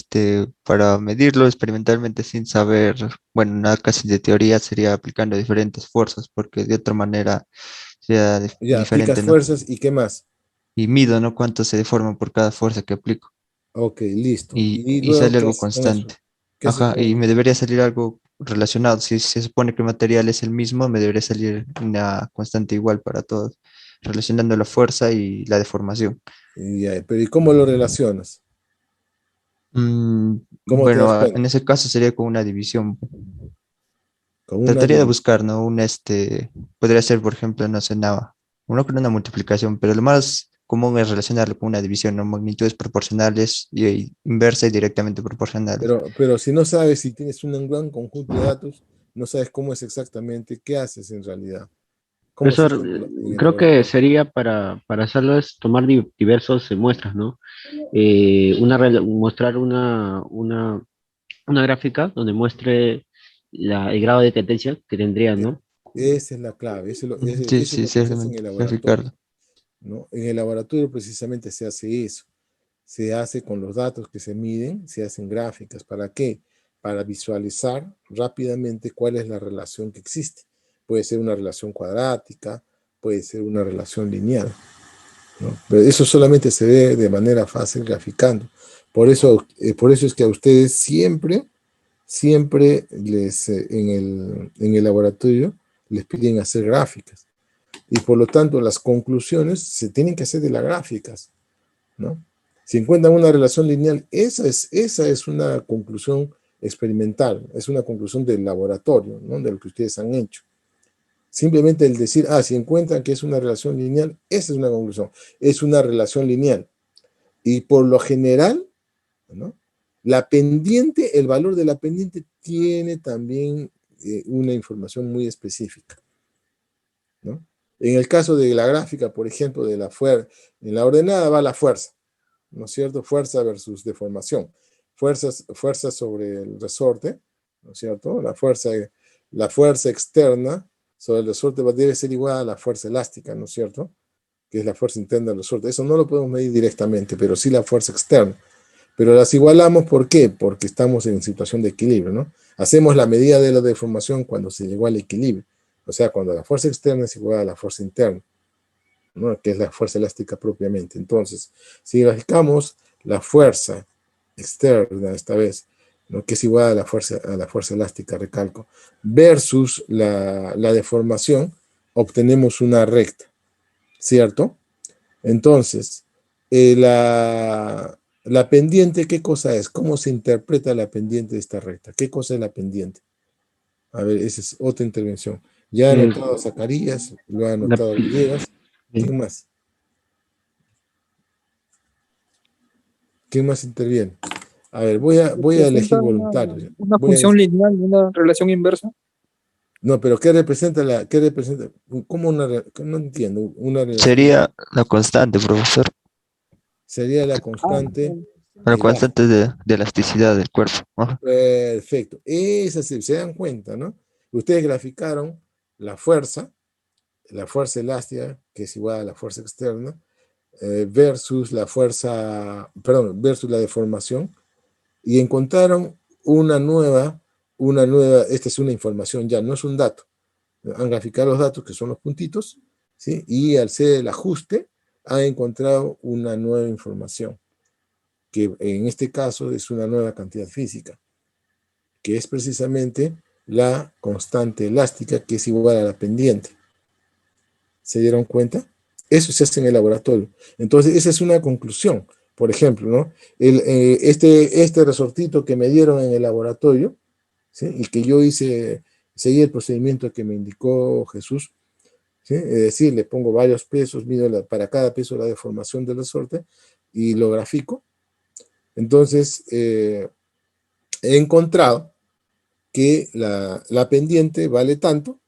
para medirlo experimentalmente sin saber, bueno, nada casi de teoría sería aplicando diferentes fuerzas, porque de otra manera sería ya aplicas diferente, ¿no? fuerzas y qué más. Y mido, ¿no? Cuánto se deforma por cada fuerza que aplico. Ok, listo. Y Y luego, sale ¿qué algo haces con eso? constante. ¿Qué haces Ajá, con y eso? me debería salir algo relacionado. Si se supone que el material es el mismo, me debería salir una constante igual para todos, relacionando la fuerza y la deformación. Pero ¿y cómo lo relacionas? ¿Cómo te Bueno, das cuenta? en ese caso sería con una división. Con una Trataría de división. buscar, ¿no? Podría ser, por ejemplo, no sé, nada, uno con una multiplicación, pero lo más común es relacionarlo con una división, ¿no? Magnitudes proporcionales y inversa y directamente proporcionales. Pero si no sabes, si tienes un gran conjunto de datos, no sabes cómo es exactamente, ¿qué haces en realidad? ¿Cómo se Profesor, calcula en el creo que laboratorio? sería para hacerlo es tomar diversos muestras, ¿no? Mostrar una gráfica donde muestre el grado de tendencia que tendría, E- ¿no? Esa es la clave, Sí, eso es sí, lo que sí, se hace en el laboratorio, graficarlo. ¿no? En el laboratorio precisamente se hace eso. Se hace con los datos que se miden, se hacen gráficas. ¿Para qué? Para visualizar rápidamente cuál es la relación que existe. Puede ser una relación cuadrática, puede ser una relación lineal, ¿no? Pero eso solamente se ve de manera fácil graficando. Por eso es que a ustedes siempre en el laboratorio les piden hacer gráficas. Y por lo tanto, las conclusiones se tienen que hacer de las gráficas, ¿no? Si encuentran una relación lineal, esa es una conclusión experimental, es una conclusión del laboratorio, ¿no? De lo que ustedes han hecho. Simplemente el decir, si encuentran que es una relación lineal, esa es una conclusión, es una relación lineal. Y por lo general, ¿no? La pendiente, el valor de la pendiente tiene también una información muy específica, ¿no? En el caso de la gráfica, por ejemplo, en la ordenada va la fuerza, ¿no es cierto? Fuerza versus deformación. Fuerza sobre el resorte, ¿no es cierto? La fuerza externa sobre el resorte debe ser igual a la fuerza elástica, ¿no es cierto? Que es la fuerza interna del resorte. Eso no lo podemos medir directamente, pero sí la fuerza externa. Pero las igualamos, ¿por qué? Porque estamos en situación de equilibrio, ¿no? Hacemos la medida de la deformación cuando se llegó al equilibrio. O sea, cuando la fuerza externa es igual a la fuerza interna, ¿no? Que es la fuerza elástica propiamente. Entonces, si graficamos la fuerza externa esta vez, ¿no? Que es igual a la fuerza elástica, recalco, versus la deformación, obtenemos una recta, ¿cierto? Entonces, la pendiente, ¿qué cosa es? ¿Cómo se interpreta la pendiente de esta recta? ¿Qué cosa es la pendiente? A ver, esa es otra intervención. Ya ha Es anotado Zacarías, lo ha la, anotado Villegas. eh, ¿Quién más? ¿Quién más interviene? A ver, voy a elegir Representa voluntarios. una función lineal, una relación inversa. No, pero ¿qué representa qué representa? ¿Cómo no entiendo, una relación Sería la constante, profesor. sería la Ah, constante La elástica. constante de elasticidad del cuerpo. Ajá. Perfecto. Esa se dan cuenta, ¿no? Ustedes graficaron la fuerza elástica, que es igual a la fuerza externa, versus versus la deformación, y encontraron esta es una información ya, no es un dato. Han graficado los datos, que son los puntitos, ¿sí? Y al hacer el ajuste, han encontrado una nueva información, que en este caso es una nueva cantidad física. que es precisamente la constante elástica, que es igual a la pendiente. ¿Se dieron cuenta? Eso se hace en el laboratorio. Entonces, esa es una conclusión. Por ejemplo, ¿no? Este resortito que me dieron en el laboratorio, ¿sí? Y que yo seguí el procedimiento que me indicó Jesús, ¿sí? Es decir, le pongo varios pesos, mido para cada peso la deformación del resorte y lo grafico. Entonces, he encontrado que la pendiente vale tanto,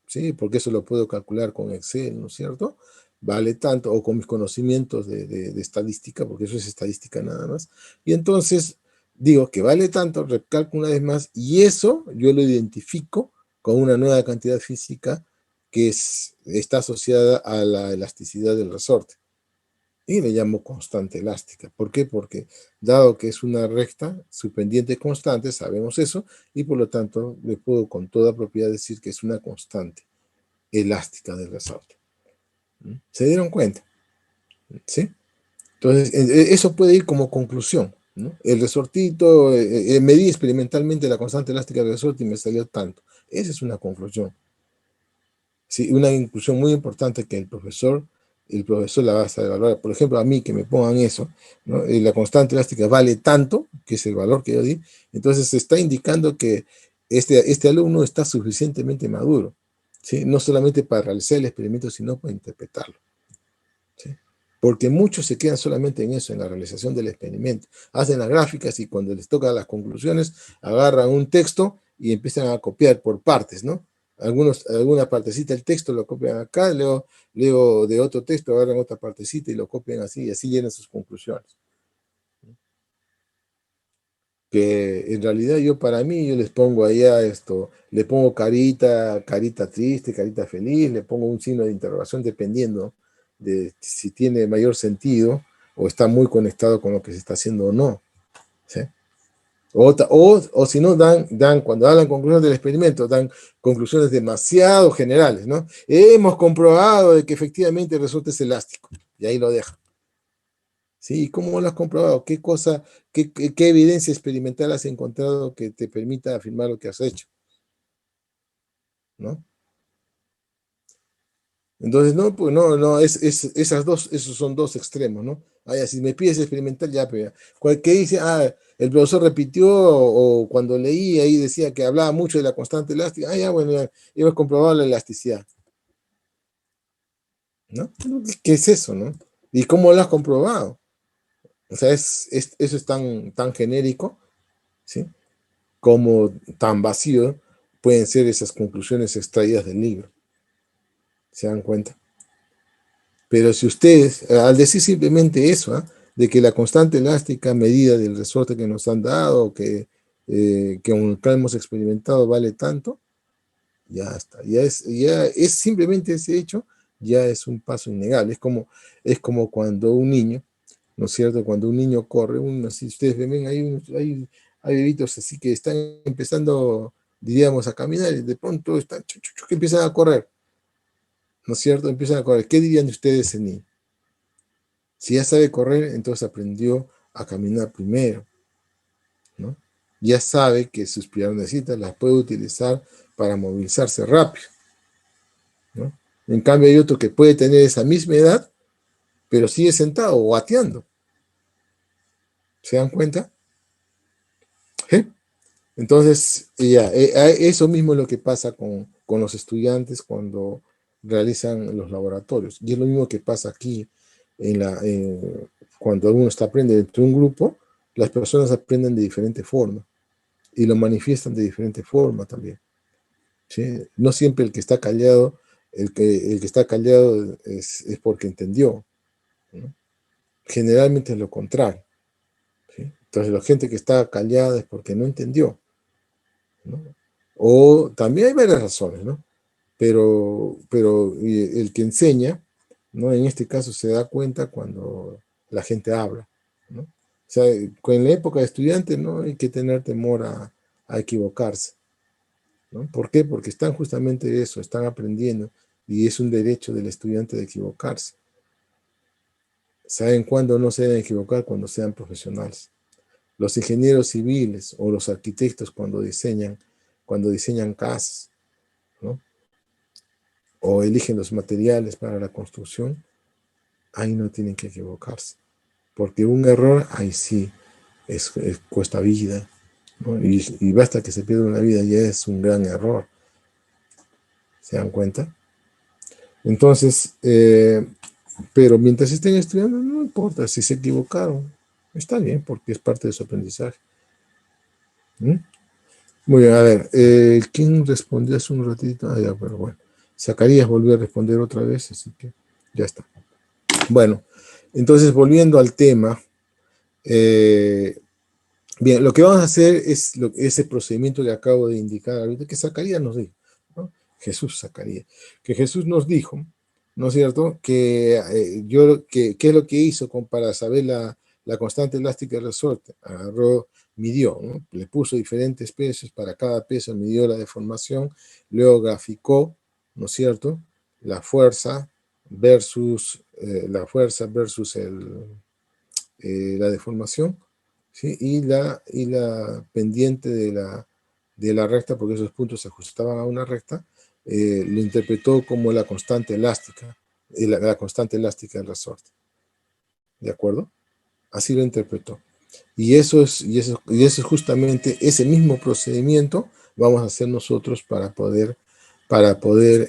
¿sí? Porque eso lo puedo calcular con Excel, ¿no es cierto? Vale tanto, o con mis conocimientos de estadística, porque eso es estadística nada más. Y entonces digo que vale tanto, recalco una vez más, y eso yo lo identifico con una nueva cantidad física que está asociada a la elasticidad del resorte. Y le llamo constante elástica. ¿Por qué? Porque dado que es una recta, su pendiente constante, sabemos eso, y por lo tanto le puedo con toda propiedad decir que es una constante elástica del resorte. ¿Se dieron cuenta? ¿Sí? Entonces, eso puede ir como conclusión, ¿no? El resortito, medí experimentalmente la constante elástica del resorte y me salió tanto. Esa es una conclusión. Sí, una conclusión muy importante que el profesor la va a saber evaluar. Por ejemplo, a mí que me pongan eso, ¿no? La constante elástica vale tanto, que es el valor que yo di, entonces se está indicando que este alumno está suficientemente maduro, ¿sí? No solamente para realizar el experimento, sino para interpretarlo. ¿Sí? Porque muchos se quedan solamente en eso, en la realización del experimento. Hacen las gráficas y cuando les toca las conclusiones, agarran un texto y empiezan a copiar por partes, ¿no? Alguna partecita del texto lo copian acá, luego de otro texto agarran otra partecita y lo copian así, y así llenan sus conclusiones. Que en realidad para mí, yo les pongo allá le pongo carita triste, carita feliz, le pongo un signo de interrogación dependiendo de si tiene mayor sentido o está muy conectado con lo que se está haciendo o no. ¿Sí? O si no, cuando dan conclusiones del experimento, dan conclusiones demasiado generales, ¿no? Hemos comprobado de que efectivamente el resorte es elástico, y ahí lo dejan. ¿Sí? ¿Cómo lo has comprobado? ¿Qué evidencia experimental has encontrado que te permita afirmar lo que has hecho? ¿No? Entonces, no, pues no, esos son dos extremos, ¿no? Si me pides experimental, ya, pero ¿qué dice? El profesor repitió, o cuando leí ahí decía que hablaba mucho de la constante elástica. Ya, bueno, ya hemos comprobado la elasticidad. ¿No? ¿Qué es eso, no? ¿Y cómo lo has comprobado? O sea, eso es tan genérico, ¿sí? Como tan vacío pueden ser esas conclusiones extraídas del libro. ¿Se dan cuenta? Pero si ustedes, al decir simplemente eso, de que la constante elástica medida del resorte que nos han dado, que aunque hemos experimentado vale tanto, ya está. Ya es simplemente ese hecho, ya es un paso innegable. Es como cuando un niño, ¿no es cierto? Cuando un niño corre, si ustedes ven, hay bebitos así que están empezando, diríamos, a caminar y de pronto están que empiezan a correr, ¿no es cierto? Empiezan a correr. ¿Qué dirían de ustedes ese niño? Si ya sabe correr, entonces aprendió a caminar primero, ¿no? Ya sabe que sus piernecitas las puede utilizar para movilizarse rápido, ¿no? En cambio hay otro que puede tener esa misma edad, pero sigue sentado o gateando. ¿Se dan cuenta? ¿Sí? Entonces, eso mismo es lo que pasa con los estudiantes cuando realizan los laboratorios. Y es lo mismo que pasa aquí cuando uno aprende dentro de un grupo, las personas aprenden de diferente forma y lo manifiestan de diferente forma también. ¿Sí? No siempre el que está callado, el que está callado es porque entendió, ¿no? Generalmente es lo contrario, ¿sí? Entonces la gente que está callada es porque no entendió, ¿no? O también hay varias razones, ¿no? Pero el que enseña, ¿no? En este caso se da cuenta cuando la gente habla, ¿no? O sea, en la época de estudiante no hay que tener temor a equivocarse, ¿no? ¿Por qué? Porque están justamente eso, están aprendiendo y es un derecho del estudiante de equivocarse. ¿Saben cuándo no se deben equivocar? Cuando sean profesionales. los ingenieros civiles o los arquitectos cuando diseñan casas, ¿no? O eligen los materiales para la construcción, ahí no tienen que equivocarse. Porque un error, ahí sí, cuesta vida, ¿no? Y basta que se pierda una vida, ya es un gran error. ¿Se dan cuenta? Entonces, pero mientras estén estudiando, no importa si se equivocaron. Está bien, porque es parte de su aprendizaje. ¿Mm? Muy bien, a ver, ¿quién respondió hace un ratito? Ah, ya, pero bueno. Zacarías volvió a responder otra vez, así que ya está. Bueno, entonces volviendo al tema, bien, lo que vamos a hacer es ese procedimiento que acabo de indicar ahorita, que Zacarías nos dijo, ¿no? Zacarías, que Jesús nos dijo, ¿no es cierto? Que ¿qué es lo que hizo para saber la constante elástica del resorte? Agarró, midió, ¿no? Le puso diferentes pesos, para cada peso midió la deformación, luego graficó, ¿no es cierto? La fuerza versus la deformación, ¿sí? Y la pendiente de la recta, porque esos puntos se ajustaban a una recta, lo interpretó como la constante elástica, la constante elástica del resorte. ¿De acuerdo? Así lo interpretó. Y eso es justamente ese mismo procedimiento vamos a hacer nosotros para poder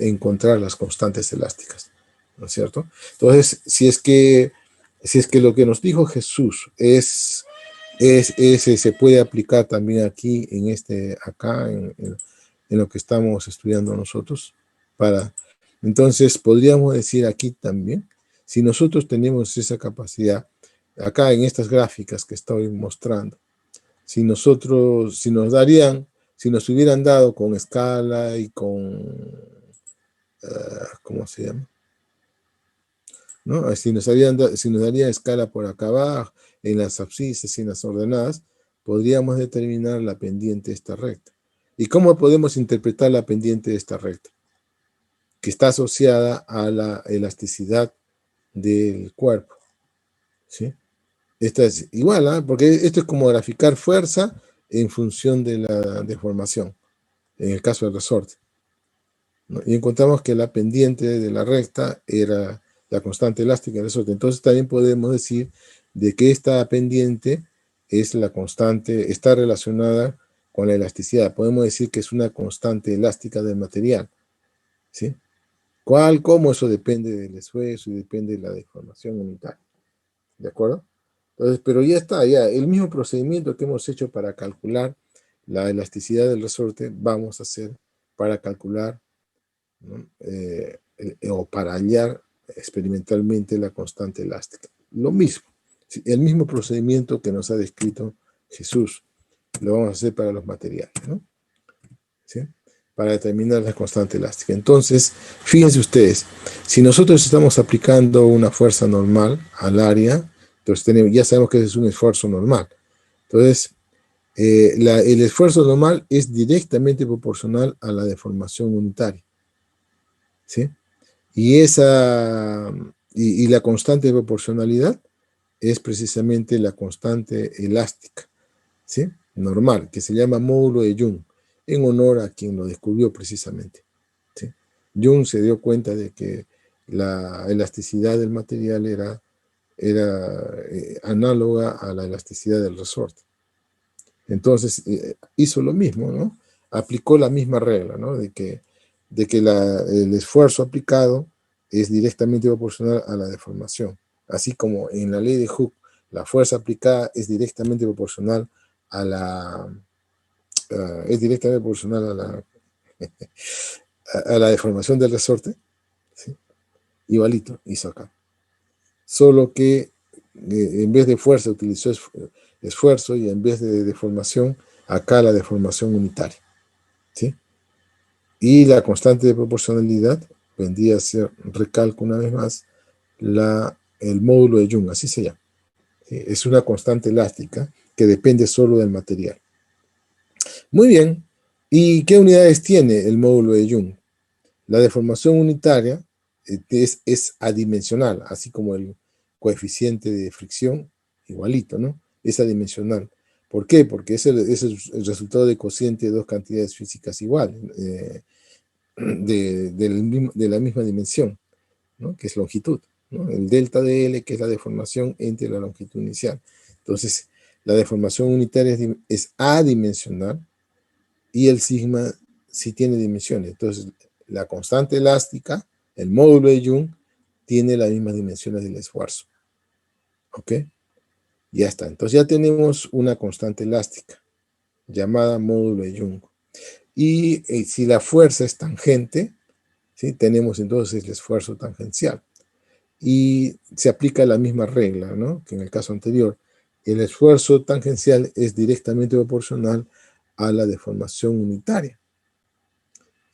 encontrar las constantes elásticas, ¿no es cierto? Entonces, si es que lo que nos dijo Jesús se puede aplicar también aquí, en lo que estamos estudiando nosotros, entonces podríamos decir aquí también, si nosotros tenemos esa capacidad, acá en estas gráficas que estoy mostrando, si nos hubieran dado con escala y con, ¿cómo se llama? ¿No? Si nos daría escala por acá abajo, en las abscisas y en las ordenadas, podríamos determinar la pendiente de esta recta. ¿Y cómo podemos interpretar la pendiente de esta recta? Que está asociada a la elasticidad del cuerpo, ¿sí? Esta es igual, porque esto es como graficar fuerza en función de la deformación, en el caso del resorte, ¿no? Y encontramos que la pendiente de la recta era la constante elástica del resorte. Entonces también podemos decir de que esta pendiente es la constante, está relacionada con la elasticidad. Podemos decir que es una constante elástica del material, ¿sí? ¿Cómo? Eso depende del esfuerzo y depende de la deformación unitaria. ¿De acuerdo? Entonces, pero ya está, ya el mismo procedimiento que hemos hecho para calcular la elasticidad del resorte, vamos a hacer para calcular, ¿no? O para hallar experimentalmente la constante elástica. Lo mismo, el mismo procedimiento que nos ha descrito Jesús, lo vamos a hacer para los materiales, ¿no? ¿Sí? Para determinar la constante elástica. Entonces, fíjense ustedes, si nosotros estamos aplicando una fuerza normal al área, entonces ya sabemos que ese es un esfuerzo normal. Entonces, el esfuerzo normal es directamente proporcional a la deformación unitaria, ¿sí? Y la constante de proporcionalidad es precisamente la constante elástica, ¿sí? Normal, que se llama módulo de Young, en honor a quien lo descubrió precisamente, ¿sí? Young se dio cuenta de que la elasticidad del material era análoga a la elasticidad del resorte. Entonces hizo lo mismo, ¿no? Aplicó la misma regla, ¿no? De que el esfuerzo aplicado es directamente proporcional a la deformación. Así como en la ley de Hooke, la fuerza aplicada es directamente proporcional a la a la deformación del resorte, ¿sí? Igualito hizo acá. Solo que en vez de fuerza utilizó esfuerzo y en vez de deformación, acá la deformación unitaria, ¿sí? Y la constante de proporcionalidad vendría a ser, recalco una vez más, el módulo de Young, así se llama, ¿sí? Es una constante elástica que depende solo del material. Muy bien. ¿Y qué unidades tiene el módulo de Young? La deformación unitaria es adimensional, así como el coeficiente de fricción, igualito, ¿no? Es adimensional. ¿Por qué? Porque es el resultado de cociente de dos cantidades físicas iguales, de la misma dimensión, ¿no? Que es longitud, ¿no? El delta de L, que es la deformación entre la longitud inicial. Entonces, la deformación unitaria es adimensional y el sigma sí tiene dimensiones. Entonces, la constante elástica, el módulo de Young, tiene las mismas dimensiones del esfuerzo. ¿Ok? Ya está. Entonces ya tenemos una constante elástica llamada módulo de Young. Y si la fuerza es tangente, ¿sí? Tenemos entonces el esfuerzo tangencial. Y se aplica la misma regla, ¿no? Que en el caso anterior. El esfuerzo tangencial es directamente proporcional a la deformación unitaria.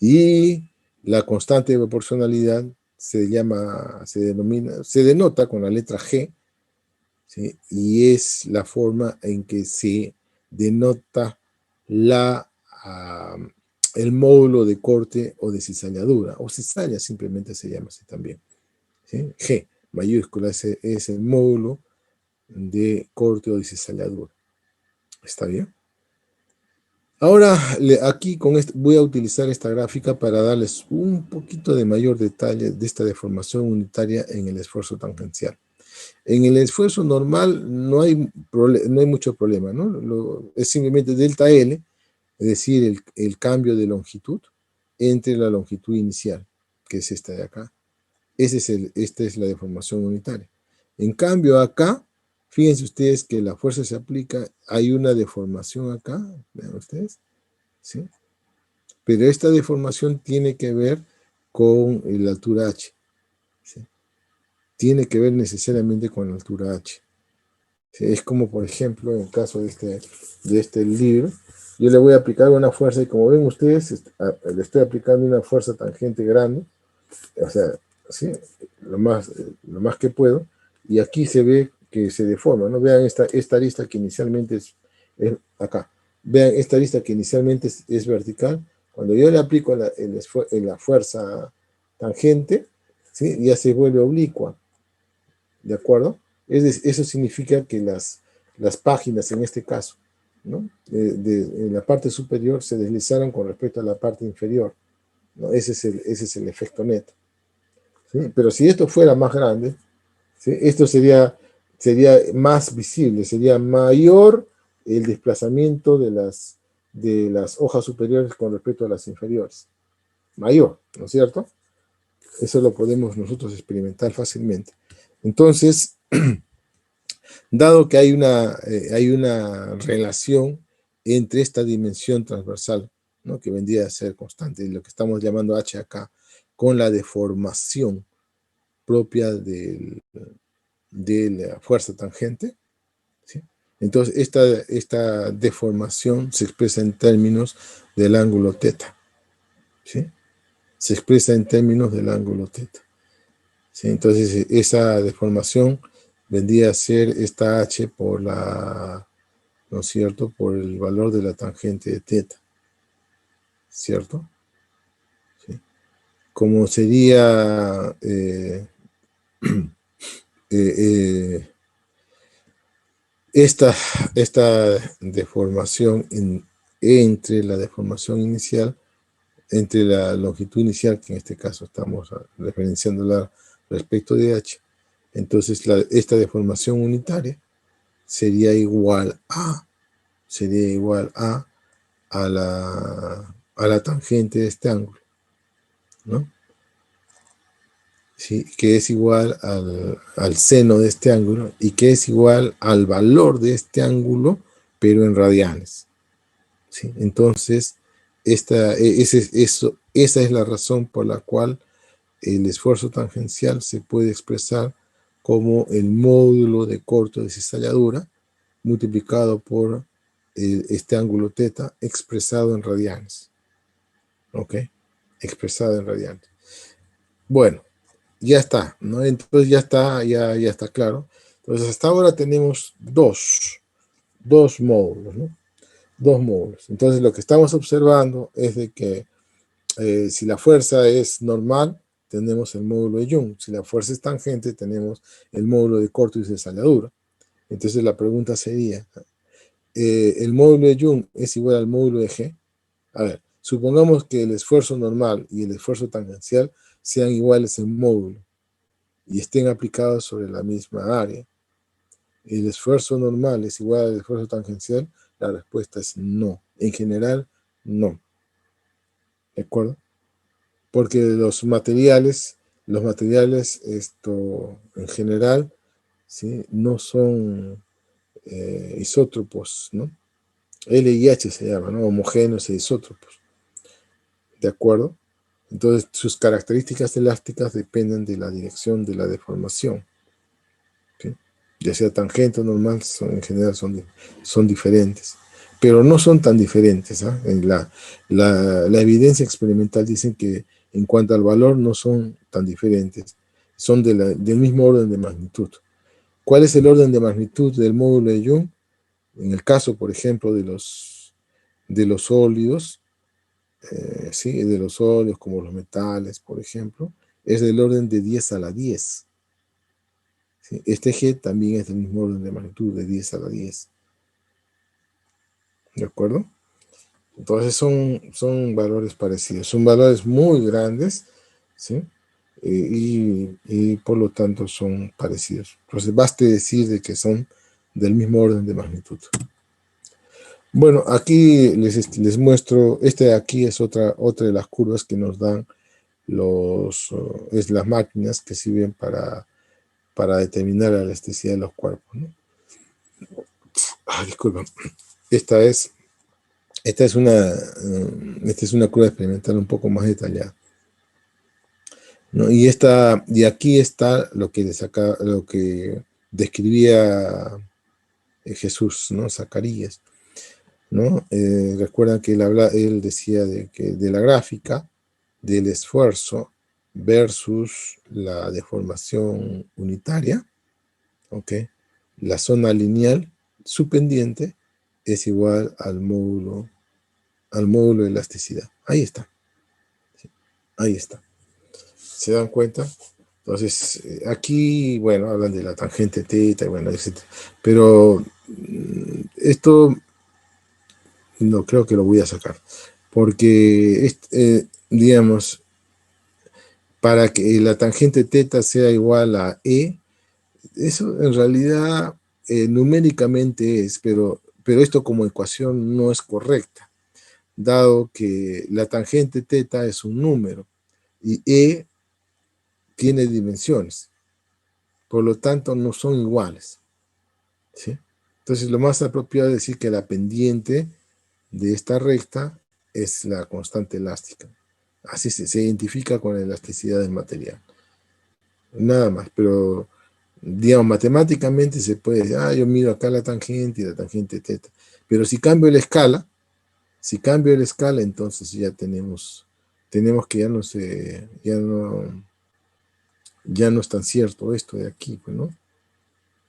Y la constante de proporcionalidad se denota con la letra G, ¿sí? Y es la forma en que se denota el módulo de corte o de cizalladura, o cizalla simplemente se llama así también, ¿sí? G mayúscula es el módulo de corte o de cizalladura. ¿Está bien? Ahora, aquí voy a utilizar esta gráfica para darles un poquito de mayor detalle de esta deformación unitaria en el esfuerzo tangencial. En el esfuerzo normal no hay mucho problema, ¿no? Es simplemente delta L, es decir, el cambio de longitud entre la longitud inicial, que es esta de acá. Esta es la deformación unitaria. En cambio acá, fíjense ustedes que la fuerza se aplica, hay una deformación acá, vean ustedes, ¿sí? Pero esta deformación tiene que ver con la altura h, ¿sí? Tiene que ver necesariamente con la altura h. ¿Sí? Es como, por ejemplo, en el caso de este libro, yo le voy a aplicar una fuerza y como ven ustedes, le estoy aplicando una fuerza tangente grande, o sea, ¿sí? Lo más que puedo, y aquí se ve que se deforma, ¿no? Vean esta arista que inicialmente es acá. Vean esta arista que inicialmente es vertical. Cuando yo le aplico la fuerza tangente, ¿sí? Ya se vuelve oblicua. ¿De acuerdo? Eso significa que las páginas, en este caso, ¿no? En la parte superior se deslizaron con respecto a la parte inferior, ¿no? Ese es el efecto neto. ¿Sí? Pero si esto fuera más grande, ¿sí? Esto sería más visible, sería mayor el desplazamiento de las hojas superiores con respecto a las inferiores. Mayor, ¿no es cierto? Eso lo podemos nosotros experimentar fácilmente. Entonces, dado que hay una relación entre esta dimensión transversal, ¿no? Que vendría a ser constante, lo que estamos llamando H acá, con la deformación propia de la fuerza tangente, ¿sí? Entonces esta deformación se expresa en términos del ángulo θ, ¿sí? Se expresa en términos del ángulo θ, ¿sí? Entonces esa deformación vendría a ser esta h por ¿no es cierto?, por el valor de la tangente de θ, ¿cierto? ¿Sí? Como sería esta deformación entre la deformación inicial, entre la longitud inicial, que en este caso estamos referenciándola respecto de h, entonces esta deformación unitaria sería igual a la tangente de este ángulo, ¿no? ¿Sí? Que es igual al seno de este ángulo y que es igual al valor de este ángulo, pero en radianes, ¿sí? Entonces, esa es la razón por la cual el esfuerzo tangencial se puede expresar como el módulo de corte de cizalladura multiplicado por este ángulo θ expresado en radianes. ¿Ok? Expresado en radianes. Bueno, ya está, ¿no? Entonces ya está claro. Entonces hasta ahora tenemos dos módulos, ¿no? Dos módulos. Entonces lo que estamos observando es de que si la fuerza es normal, tenemos el módulo de Young. Si la fuerza es tangente, tenemos el módulo de corte y cizalladura. Entonces la pregunta sería, el módulo de Young es igual al módulo de G. A ver, supongamos que el esfuerzo normal y el esfuerzo tangencial sean iguales en módulo y estén aplicados sobre la misma área. El esfuerzo normal es igual al esfuerzo tangencial, la respuesta es no. En general, no. ¿De acuerdo? Porque los materiales en general, ¿sí?, no son isótropos, ¿no? L y H se llama, ¿no? Homogéneos e isótropos. ¿De acuerdo? Entonces, sus características elásticas dependen de la dirección de la deformación. ¿Sí? Ya sea tangente o normal, en general son diferentes. Pero no son tan diferentes. ¿Ah? La evidencia experimental dice que en cuanto al valor no son tan diferentes. Son del mismo orden de magnitud. ¿Cuál es el orden de magnitud del módulo de Young? En el caso, por ejemplo, de los sólidos, ¿sí?, de los sólidos como los metales, por ejemplo, es del orden de 10 a la 10. ¿Sí? Este G también es del mismo orden de magnitud, de 10 a la 10. ¿De acuerdo? Entonces son valores parecidos, son valores muy grandes, ¿sí? Y por lo tanto son parecidos. Entonces baste decir de que son del mismo orden de magnitud. Bueno, aquí les muestro, de aquí es otra de las curvas que nos dan las máquinas que sirven para determinar la elasticidad de los cuerpos, ¿no? Disculpa. Esta es una curva experimental un poco más detallada, ¿no? Y aquí está lo que describía Jesús, ¿no? Zacarías, ¿no? Recuerdan que él decía de la gráfica del esfuerzo versus la deformación unitaria, ¿ok? La zona lineal, su pendiente, es igual al módulo de elasticidad. Ahí está. ¿Sí? Ahí está. ¿Se dan cuenta? Entonces, aquí, bueno, hablan de la tangente teta, bueno, etc. Pero esto no creo que lo voy a sacar. Porque, digamos, para que la tangente teta sea igual a E, eso en realidad numéricamente es, pero esto como ecuación no es correcta, dado que la tangente teta es un número y E tiene dimensiones, por lo tanto no son iguales, ¿sí? Entonces lo más apropiado es decir que la pendiente de esta recta es la constante elástica. Así se identifica con la elasticidad del material. Nada más, pero digamos, matemáticamente se puede decir, yo miro acá la tangente y la tangente teta. Pero si cambio la escala, entonces ya tenemos que ya no es tan cierto esto de aquí, pues, ¿no?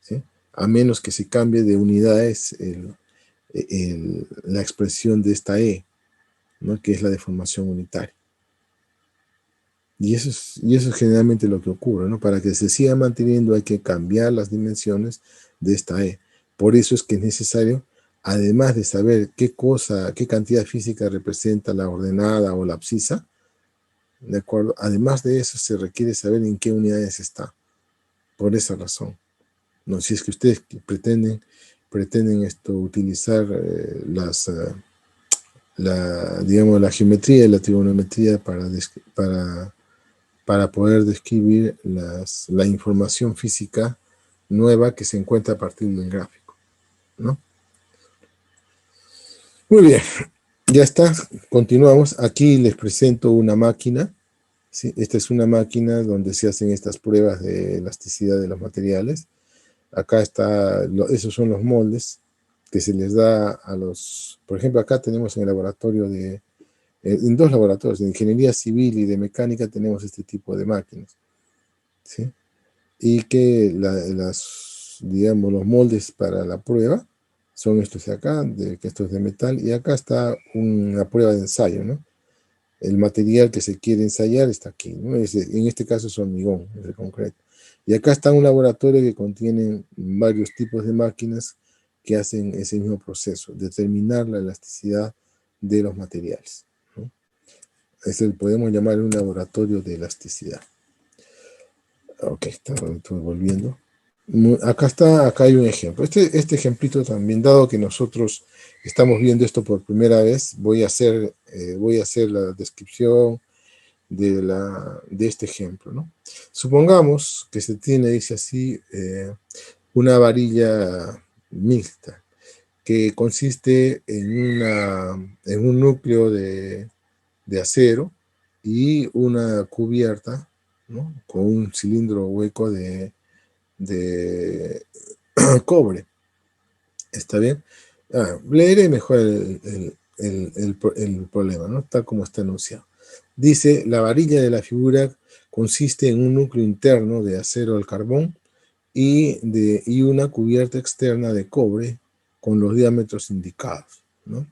¿Sí? A menos que se cambie de unidades la expresión de esta E, ¿no?, que es la deformación unitaria. Y eso es generalmente lo que ocurre, ¿no? Para que se siga manteniendo hay que cambiar las dimensiones de esta E. Por eso es que es necesario, además de saber qué cantidad física representa la ordenada o la abscisa, ¿de acuerdo? Además de eso se requiere saber en qué unidades está. Por esa razón, ¿no? Si es que ustedes pretenden utilizar digamos, la geometría y la trigonometría para poder describir la información física nueva que se encuentra a partir del gráfico, ¿no? Muy bien, ya está, continuamos. Aquí les presento una máquina, ¿sí? Esta es una máquina donde se hacen estas pruebas de elasticidad de los materiales. Acá esos son los moldes que se les da por ejemplo, acá tenemos en el laboratorio en dos laboratorios, de ingeniería civil y de mecánica, tenemos este tipo de máquinas, ¿sí? Y que digamos, los moldes para la prueba son estos de acá, estos de metal, y acá está una prueba de ensayo, ¿no? El material que se quiere ensayar está aquí, ¿no? En este caso es hormigón, es de concreto. Y acá está un laboratorio que contiene varios tipos de máquinas que hacen ese mismo proceso, determinar la elasticidad de los materiales, ¿no? Podemos llamar un laboratorio de elasticidad. Ok, estoy volviendo. Acá hay un ejemplo. Este ejemplito también, dado que nosotros estamos viendo esto por primera vez, voy a hacer la descripción de este ejemplo, ¿no? Supongamos que se tiene, dice así, una varilla mixta que consiste en un núcleo de acero y una cubierta, ¿no?, con un cilindro hueco de cobre. ¿Está bien? Leeré mejor el problema, ¿no?, tal como está anunciado. Dice, la varilla de la figura consiste en un núcleo interno de acero al carbón y una cubierta externa de cobre con los diámetros indicados, ¿no?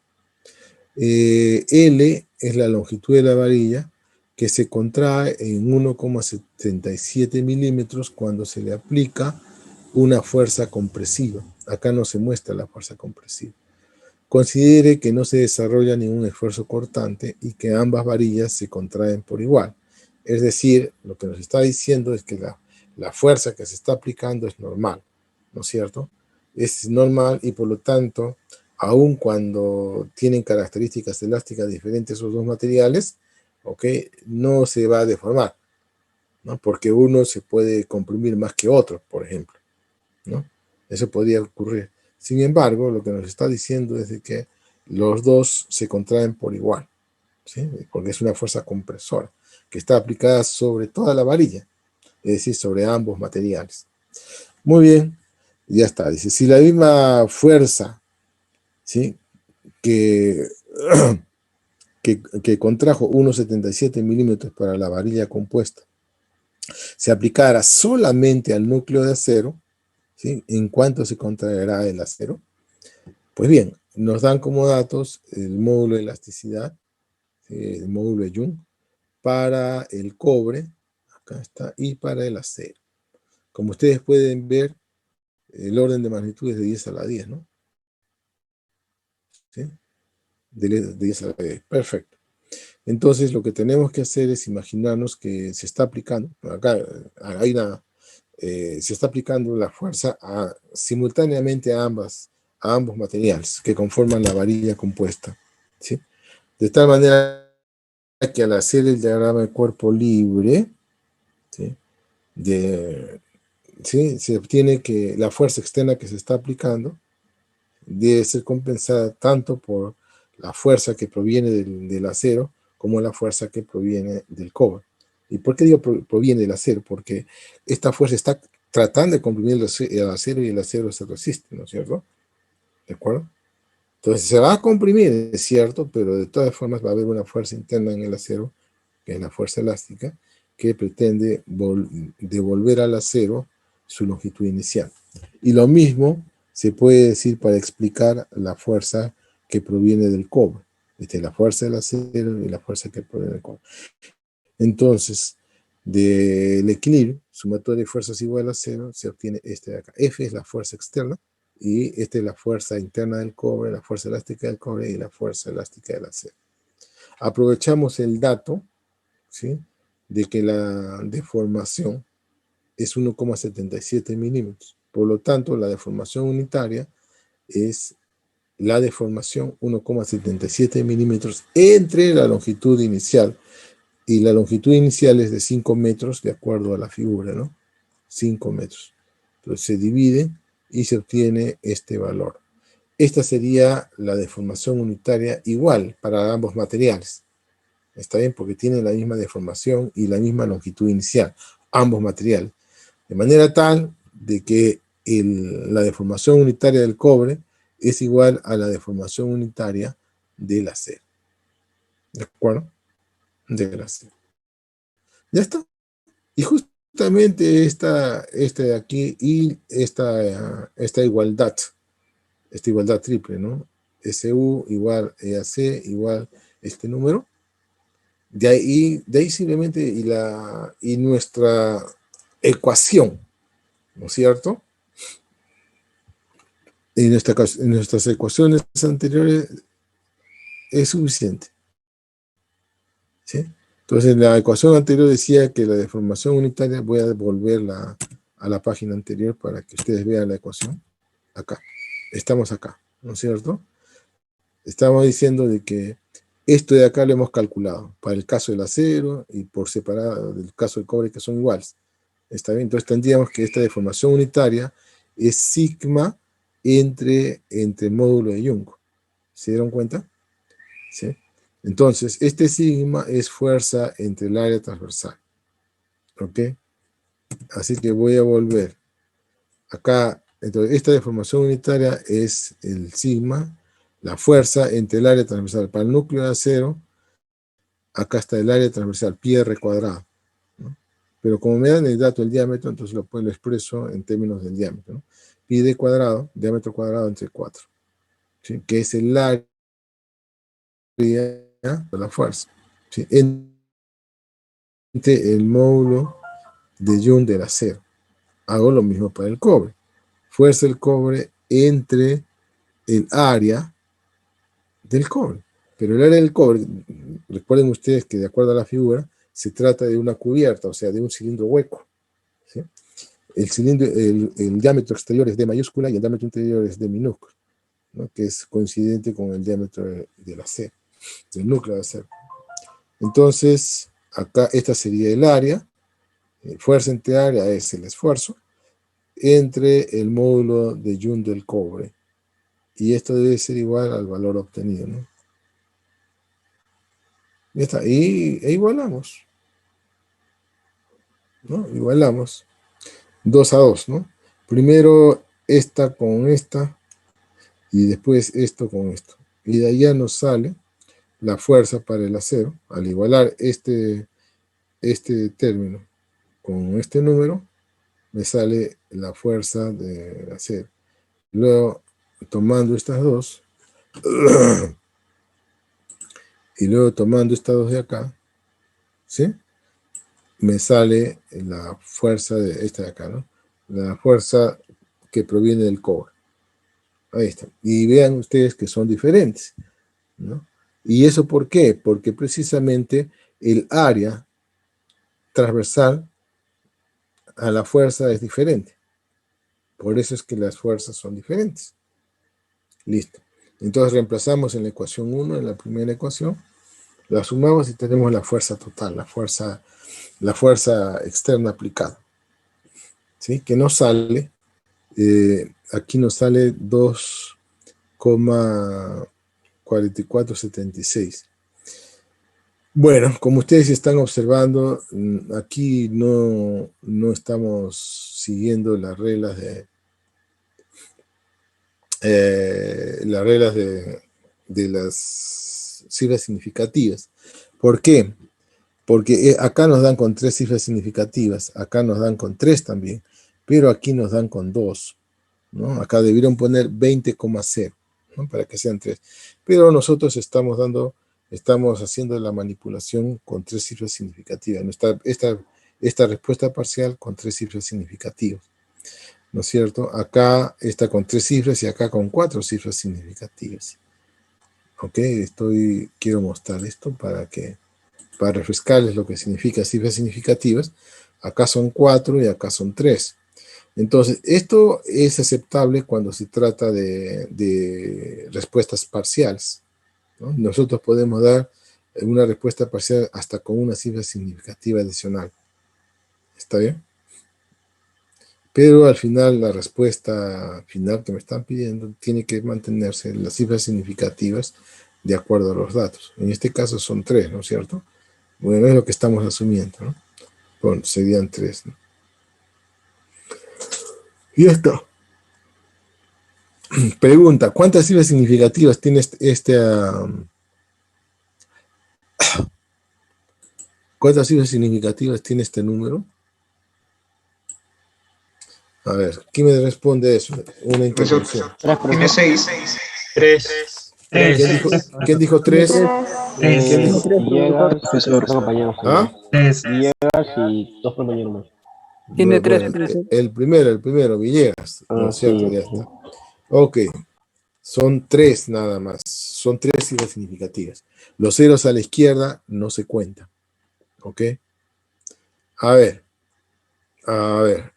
L es la longitud de la varilla, que se contrae en 1,77 milímetros cuando se le aplica una fuerza compresiva. Acá no se muestra la fuerza compresiva. Considere que no se desarrolla ningún esfuerzo cortante y que ambas varillas se contraen por igual. Es decir, lo que nos está diciendo es que la fuerza que se está aplicando es normal, ¿no es cierto? Es normal y por lo tanto, aun cuando tienen características elásticas diferentes esos dos materiales, ¿ok?, no se va a deformar, ¿no?, porque uno se puede comprimir más que otro, por ejemplo, ¿no? Eso podría ocurrir. Sin embargo, lo que nos está diciendo es de que los dos se contraen por igual, ¿sí?, porque es una fuerza compresora que está aplicada sobre toda la varilla, es decir, sobre ambos materiales. Muy bien, ya está. Dice, si la misma fuerza, ¿sí?, que contrajo 1,77 milímetros para la varilla compuesta se aplicara solamente al núcleo de acero, ¿sí?, ¿en cuánto se contraerá el acero? Pues bien, nos dan como datos el módulo de elasticidad, el módulo de Young, para el cobre, acá está, y para el acero. Como ustedes pueden ver, el orden de magnitud es de 10 a la 10, ¿no? ¿Sí? De 10 a la 10, perfecto. Entonces, lo que tenemos que hacer es imaginarnos que se está aplicando, acá hay se está aplicando la fuerza simultáneamente a ambos materiales que conforman la varilla compuesta, ¿sí? De tal manera que al hacer el diagrama de cuerpo libre, ¿sí?, ¿sí?, se obtiene que la fuerza externa que se está aplicando debe ser compensada tanto por la fuerza que proviene del acero como la fuerza que proviene del cobre. ¿Y por qué digo proviene del acero? Porque esta fuerza está tratando de comprimir el acero y el acero se resiste, ¿no es cierto? ¿De acuerdo? Entonces se va a comprimir, es cierto, pero de todas formas va a haber una fuerza interna en el acero, que es la fuerza elástica, que pretende devolver al acero su longitud inicial. Y lo mismo se puede decir para explicar la fuerza que proviene del cobre, la fuerza del acero y la fuerza que proviene del cobre. Entonces, del equilibrio, sumatoria de fuerzas igual a cero, se obtiene este de acá. F es la fuerza externa, y esta es la fuerza interna del cobre, la fuerza elástica del cobre y la fuerza elástica del acero. Aprovechamos el dato, ¿sí?, de que la deformación es 1,77 milímetros. Por lo tanto, la deformación unitaria es la deformación 1,77 milímetros entre la longitud inicial, y la longitud inicial es de 5 metros, de acuerdo a la figura, ¿no? 5 metros. Entonces se divide y se obtiene este valor. Esta sería la deformación unitaria igual para ambos materiales. ¿Está bien? Porque tienen la misma deformación y la misma longitud inicial, ambos materiales. De manera tal de que la deformación unitaria del cobre es igual a la deformación unitaria del acero. ¿De acuerdo? Del acero. Ya está. Y justamente esta de aquí y esta igualdad triple, ¿no? SU igual EAC igual este número. De ahí simplemente y nuestra ecuación, ¿no es cierto? En nuestras ecuaciones anteriores es suficiente. ¿Sí? Entonces, la ecuación anterior decía que la deformación unitaria, voy a devolverla a la página anterior para que ustedes vean la ecuación. Acá. Estamos acá, ¿no es cierto? Estamos diciendo de que esto de acá lo hemos calculado para el caso del acero y por separado del caso del cobre, que son iguales. ¿Está bien? Entonces tendríamos que esta deformación unitaria es sigma entre el módulo de Young. ¿Se dieron cuenta? ¿Sí? Entonces, este sigma es fuerza entre el área transversal. ¿Ok? Así que voy a volver. Acá, entonces, esta deformación unitaria es el sigma, la fuerza entre el área transversal. Para el núcleo de acero, acá está el área transversal, pi r cuadrado, ¿no? Pero como me dan el dato del diámetro, entonces lo expreso en términos del diámetro, ¿no? Pi d cuadrado, diámetro cuadrado entre 4, ¿sí? Que es el área de la fuerza, ¿sí? Entre el módulo de Young del acero. Hago lo mismo para el cobre. Fuerza del cobre entre el área del cobre. Pero el área del cobre, recuerden ustedes que de acuerdo a la figura, se trata de una cubierta, o sea, de un cilindro hueco, ¿sí? El diámetro exterior es D mayúscula y el diámetro interior es D minúscula, ¿no? Que es coincidente con el diámetro del acero, del núcleo de acero. Entonces, acá esta sería el área, fuerza entre área es el esfuerzo, entre el módulo de Young del cobre. Y esto debe ser igual al valor obtenido, ¿no? Ya está, e igualamos, ¿no? Igualamos 2 a 2, ¿no? Primero esta con esta y después esto con esto. Y de allá nos sale la fuerza para el acero. Al igualar este término con este número, me sale la fuerza del acero. Luego, tomando estas dos, y luego tomando estas dos de acá, ¿sí? Me sale la fuerza de esta de acá, ¿no? La fuerza que proviene del cobre. Ahí está. Y vean ustedes que son diferentes, ¿no? ¿Y eso por qué? Porque precisamente el área transversal a la fuerza es diferente. Por eso es que las fuerzas son diferentes. Listo. Entonces reemplazamos en la ecuación 1, en la primera ecuación, la sumamos y tenemos la fuerza total, la fuerza externa aplicada, ¿sí? Que nos sale, aquí nos sale 2,4476. Bueno, como ustedes están observando, aquí no estamos siguiendo las reglas de las cifras significativas. ¿Por qué? Porque acá nos dan con 3 cifras significativas, acá nos dan con 3 también, pero aquí nos dan con 2, ¿no? Acá debieron poner 20,0, ¿no? Para que sean 3. Pero nosotros estamos haciendo la manipulación con 3 cifras significativas. Esta respuesta parcial con 3 cifras significativas, ¿no es cierto? Acá está con 3 cifras y acá con 4 cifras significativas. Ok, quiero mostrar esto para refrescarles lo que significa cifras significativas. Acá son 4 y acá son 3. Entonces, esto es aceptable cuando se trata de respuestas parciales, ¿no? Nosotros podemos dar una respuesta parcial hasta con una cifra significativa adicional. ¿Está bien? Pero al final, la respuesta final que me están pidiendo tiene que mantenerse las cifras significativas de acuerdo a los datos. En este caso son 3, ¿no es cierto? Bueno, es lo que estamos asumiendo, ¿no? Bueno, serían 3, ¿no? Y ya está. Pregunta, ¿cuántas cifras significativas tiene ¿cuántas cifras significativas tiene este número? A ver, ¿quién me responde eso? Una intervención. Tiene 6. 3. ¿Quién dijo 3? ¿Quién dijo? Villegas, Profesor. dos compañeros ¿Ah? también. Villegas y 2 compañeros más. Tiene Bueno, 3, profesor. el primero, Villegas. ¿No Ah, es cierto? sí, Ya sí. está. Ok, son 3 nada más. Son 3 cifras significativas. Los ceros a la izquierda no se cuentan. ¿Ok? A ver. A ver.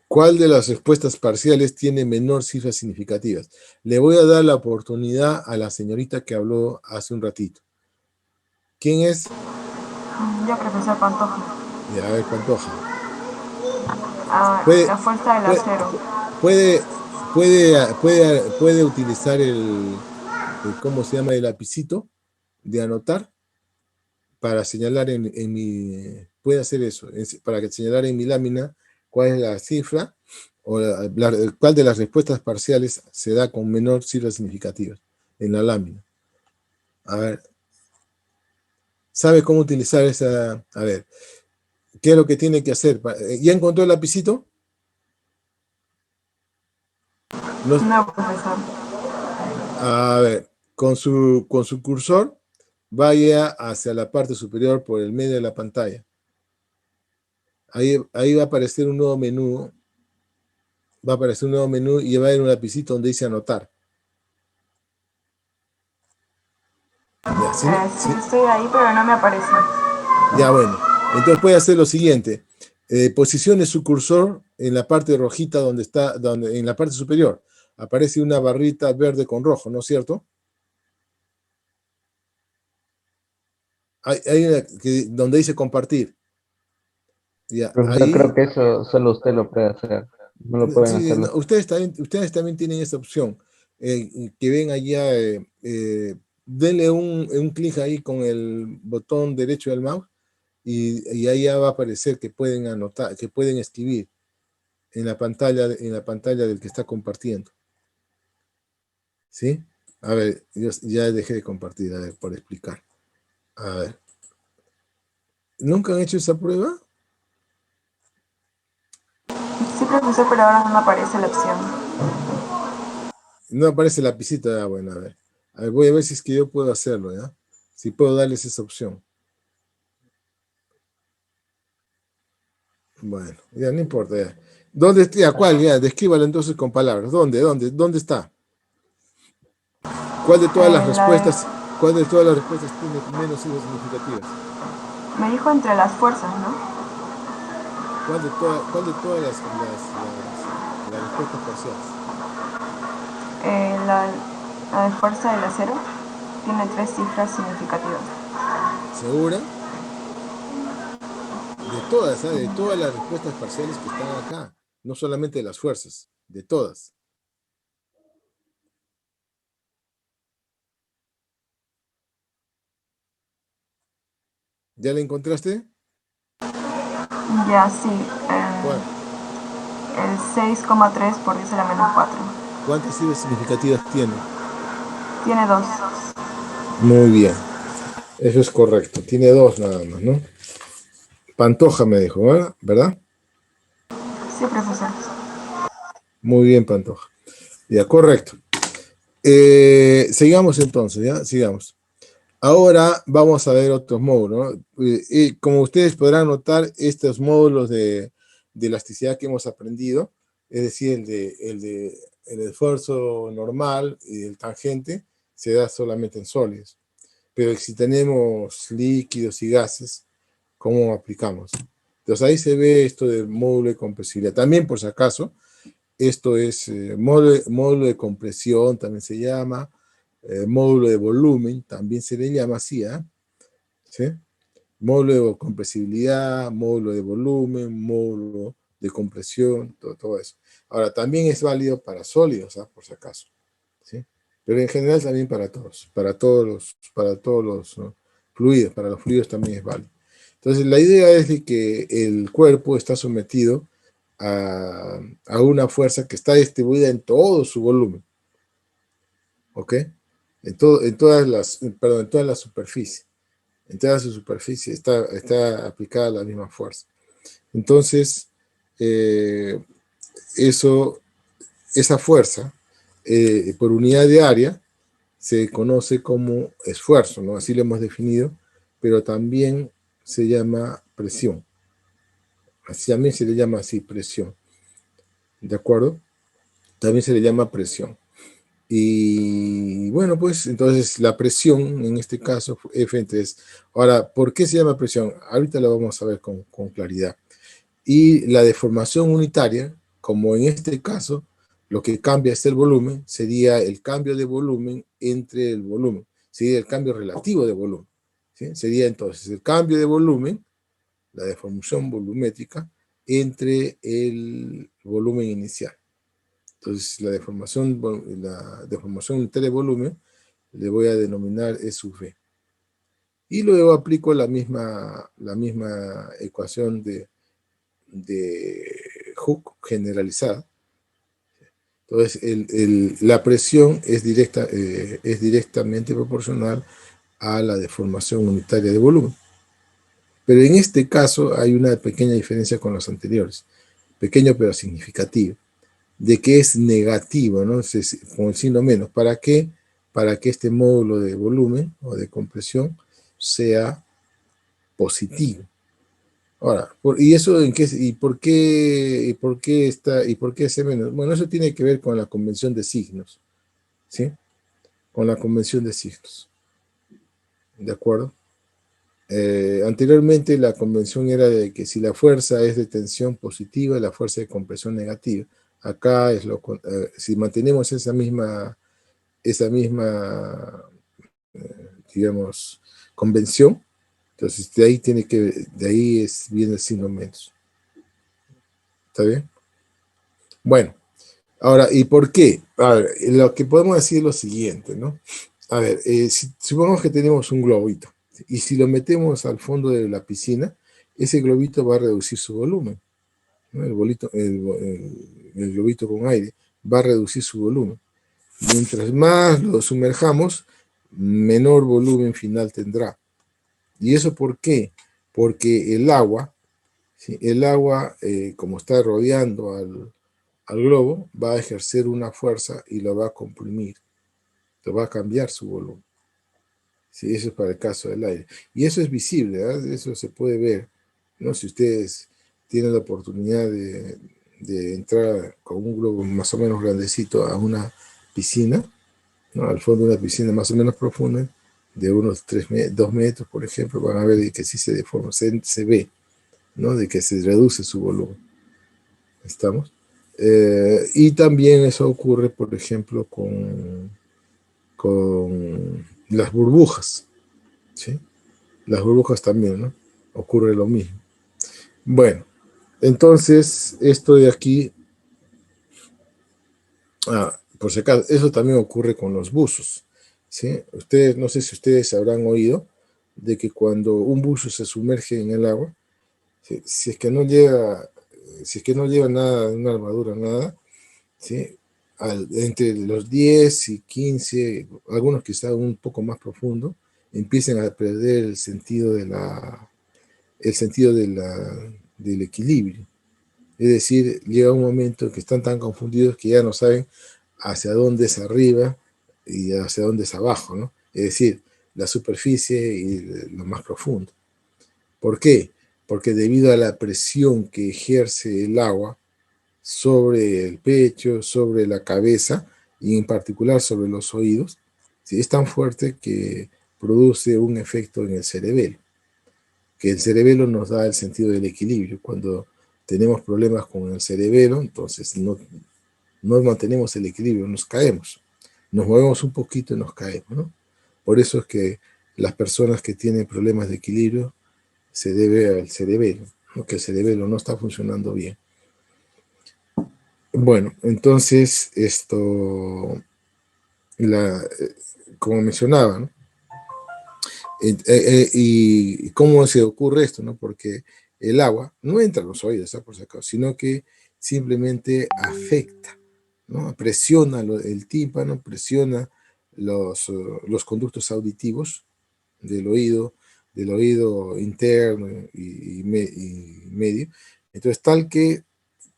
¿Cuál de las respuestas parciales tiene menor cifras significativas? Le voy a dar la oportunidad a la señorita que habló hace un ratito. ¿Quién es? Yo, profesor Pantoja. Ya, a ver, Pantoja. La ¿Puede, fuerza del puede, acero. puede utilizar ¿cómo se llama? El lapicito de anotar para señalar en mi... Puede hacer eso, para que señalar en mi lámina cuál es la cifra o cuál de las respuestas parciales se da con menor cifra significativa en la lámina. A ver, ¿sabe cómo utilizar esa? A ver, ¿qué es lo que tiene que hacer? ¿Ya encontró el lapicito? No, profesor. A ver, con su cursor, vaya hacia la parte superior por el medio de la pantalla. Ahí va a aparecer un nuevo menú. Va a aparecer un nuevo menú y va a haber un lapicito donde dice anotar. Ya, Sí, estoy ahí, pero no me aparece. Ya, bueno. Entonces puede hacer lo siguiente. Posicione su cursor en la parte rojita donde está, en la parte superior. Aparece una barrita verde con rojo, ¿no es cierto? Hay una donde dice compartir. Ya, Profesor, creo que eso solo usted lo puede hacer. No lo pueden sí, hacer no, ustedes también tienen esa opción. Que ven allá, denle un clic ahí con el botón derecho del mouse y ahí ya va a aparecer que pueden anotar, que pueden escribir en la pantalla del que está compartiendo. ¿Sí? A ver, yo ya dejé de compartir, a ver, por explicar. A ver. ¿Nunca han hecho esa prueba? Sí, profesor, pero ahora no me aparece la opción. No aparece la lapicito. Bueno, a ver. A ver, voy a ver si es que yo puedo hacerlo, ¿ya? Si puedo darles esa opción. Bueno, ya no importa, ya. ¿Dónde está? ¿Cuál? Ya, descríbalo entonces con palabras. ¿Dónde está? ¿Cuál de todas las respuestas tiene menos cifras significativas? Me dijo entre las fuerzas, ¿no? ¿Cuál de todas las respuestas parciales? La de fuerza del acero tiene 3 cifras significativas. ¿Segura? De todas, ¿eh? De todas las respuestas parciales que están acá. No solamente de las fuerzas, de todas. ¿Ya la encontraste? Ya, sí. ¿Cuál? El 6,3 por 10 a la menos 4. ¿Cuántas cifras significativas tiene? Tiene 2. Muy bien. Eso es correcto. Tiene 2 nada más, ¿no? Pantoja me dijo, ¿verdad? Sí, profesor. Muy bien, Pantoja. Ya, correcto. Sigamos entonces, ¿ya? Sigamos. Ahora vamos a ver otros módulos, ¿no? Y como ustedes podrán notar, estos módulos de elasticidad que hemos aprendido, es decir, el esfuerzo normal y el tangente, se da solamente en sólidos. Pero si tenemos líquidos y gases, ¿cómo aplicamos? Entonces ahí se ve esto del módulo de compresibilidad. También, por si acaso, esto es módulo de compresión, también se llama, módulo de volumen, también se le llama así, ¿sí? Módulo de compresibilidad, módulo de volumen, módulo de compresión, todo eso. Ahora, también es válido para sólidos, por si acaso, ¿sí? Pero en general también para todos los ¿no? fluidos, para los fluidos también es válido. Entonces, la idea es de que el cuerpo está sometido a una fuerza que está distribuida en todo su volumen, ¿ok? En todas las superficies. En toda su superficie está aplicada la misma fuerza. Entonces, esa fuerza por unidad de área se conoce como esfuerzo, ¿no? Así lo hemos definido, pero también se llama presión. Así también se le llama así, presión. ¿De acuerdo? También se le llama presión. Y bueno, pues entonces la presión en este caso fue F/3. Ahora, ¿por qué se llama presión? Ahorita lo vamos a ver con claridad. Y la deformación unitaria, como en este caso, lo que cambia es el volumen, sería el cambio de volumen entre el volumen, sería el cambio relativo de volumen, ¿sí? Sería entonces el cambio de volumen, la deformación volumétrica, entre el volumen inicial. Entonces la deformación unitaria de volumen le voy a denominar E sub V. Y luego aplico la misma ecuación de Hooke generalizada. Entonces, la presión es directamente proporcional a la deformación unitaria de volumen. Pero en este caso hay una pequeña diferencia con los anteriores, pequeño pero significativo, de que es negativo, ¿no? Con el signo menos. ¿Para qué? Para que este módulo de volumen o de compresión sea positivo. Ahora, ¿y eso en qué, y por qué ese menos? Bueno, eso tiene que ver con la convención de signos, ¿sí? Con la convención de signos, ¿de acuerdo? Anteriormente la convención era de que si la fuerza es de tensión positiva, la fuerza de compresión negativa. Acá es si mantenemos esa misma digamos, convención, entonces de ahí viene el signo menos. ¿Está bien? Bueno, ahora, ¿y por qué? A ver, lo que podemos decir es lo siguiente, ¿no? A ver, supongamos que tenemos un globito, y si lo metemos al fondo de la piscina, ese globito va a reducir su volumen, ¿no? El globito con aire va a reducir su volumen. Mientras más lo sumerjamos, menor volumen final tendrá. ¿Y eso por qué? Porque el agua, ¿sí? El agua, como está rodeando al globo, va a ejercer una fuerza y lo va a comprimir, lo va a cambiar su volumen. Sí, eso es para el caso del aire. Y eso es visible, ¿eh? Eso se puede ver, ¿no? Si ustedes tienen la oportunidad de entrar con un globo más o menos grandecito a una piscina, ¿no? Al fondo de una piscina más o menos profunda, de unos 2 metros, por ejemplo, van a ver de que sí se deforma, se ve, ¿no? De que se reduce su volumen. ¿Estamos? Y también eso ocurre, por ejemplo, con las burbujas, ¿sí? Las burbujas también, ¿no? Ocurre lo mismo. Bueno, entonces, esto de aquí, por si acaso, eso también ocurre con los buzos, ¿sí? Ustedes, no sé si ustedes habrán oído de que cuando un buzo se sumerge en el agua, si es que no lleva nada, una armadura, nada, ¿sí? Entre los 10 y 15, algunos quizá un poco más profundo, empiezan a perder el sentido del equilibrio. Es decir, llega un momento en que están tan confundidos que ya no saben hacia dónde es arriba y hacia dónde es abajo, ¿no? Es decir, la superficie y lo más profundo. ¿Por qué? Porque debido a la presión que ejerce el agua sobre el pecho, sobre la cabeza y en particular sobre los oídos, ¿sí? Es tan fuerte que produce un efecto en el cerebelo, que el cerebelo nos da el sentido del equilibrio. Cuando tenemos problemas con el cerebelo, entonces no mantenemos el equilibrio, nos caemos, nos movemos un poquito y nos caemos, ¿no? Por eso es que las personas que tienen problemas de equilibrio se debe al cerebelo, ¿no? Que el cerebelo no está funcionando bien. Bueno, entonces como mencionaba, ¿no? ¿Y cómo se ocurre esto, no? Porque el agua no entra a los oídos, por si acaso, sino que simplemente afecta, ¿no? Presiona el tímpano, presiona los conductos auditivos del oído interno y medio. Entonces, tal que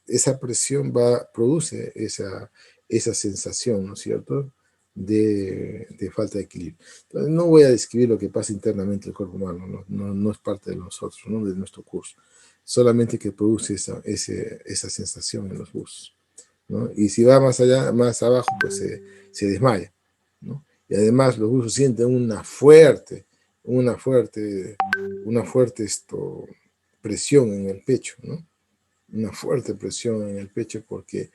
esa presión produce esa sensación, ¿no es cierto?, de falta de equilibrio. Entonces, no voy a describir lo que pasa internamente en el cuerpo humano, no es parte de nosotros, ¿no?, de nuestro curso, solamente que produce esa sensación en los buzos. ¿no? Y si va más allá, más abajo, pues se desmaya, ¿no? Y además los buzos sienten una fuerte presión en el pecho, ¿no? Una fuerte presión en el pecho porque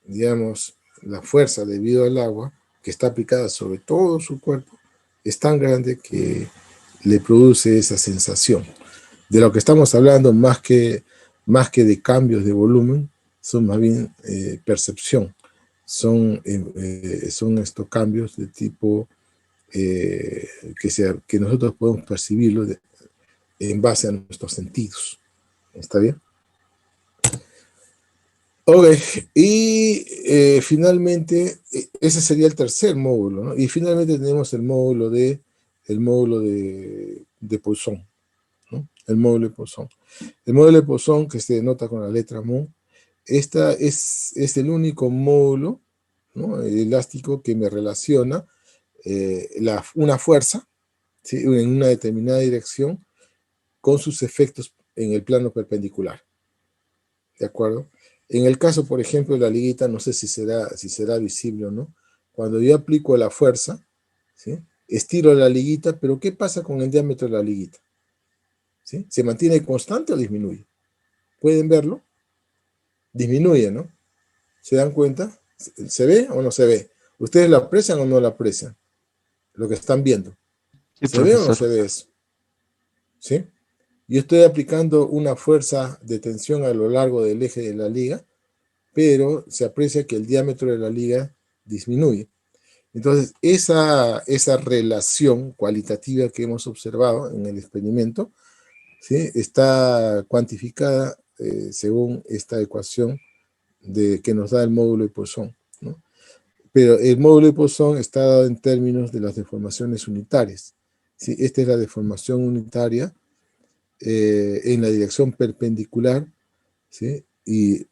digamos, la fuerza debido al agua que está aplicada sobre todo su cuerpo es tan grande que le produce esa sensación. De lo que estamos hablando, más que de cambios de volumen, son más bien percepción. Son estos cambios de tipo que nosotros podemos percibirlo en base a nuestros sentidos. ¿Está bien? Ok, y finalmente, ese sería el tercer módulo, ¿no? Y finalmente tenemos el módulo de Poisson, ¿no? El módulo de Poisson. El módulo de Poisson, que se denota con la letra mu, esta es el único módulo, ¿no?, elástico que me relaciona una fuerza, ¿sí?, en una determinada dirección con sus efectos en el plano perpendicular. ¿De acuerdo? En el caso, por ejemplo, de la liguita, no sé si será visible o no. Cuando yo aplico la fuerza, ¿sí?, estiro la liguita, pero ¿qué pasa con el diámetro de la liguita? ¿Sí? ¿Se mantiene constante o disminuye? ¿Pueden verlo? Disminuye, ¿no? ¿Se dan cuenta? ¿Se ve o no se ve? ¿Ustedes lo aprecian o no lo aprecian? Lo que están viendo. Sí, ¿Se ve o no profesor. se ve eso? ¿Sí? Yo estoy aplicando una fuerza de tensión a lo largo del eje de la liga, pero se aprecia que el diámetro de la liga disminuye. Entonces, esa relación cualitativa que hemos observado en el experimento, ¿sí?, está cuantificada según esta ecuación que nos da el módulo de Poisson, ¿no? Pero el módulo de Poisson está dado en términos de las deformaciones unitarias, ¿sí? Esta es la deformación unitaria en la dirección perpendicular, ¿sí?, y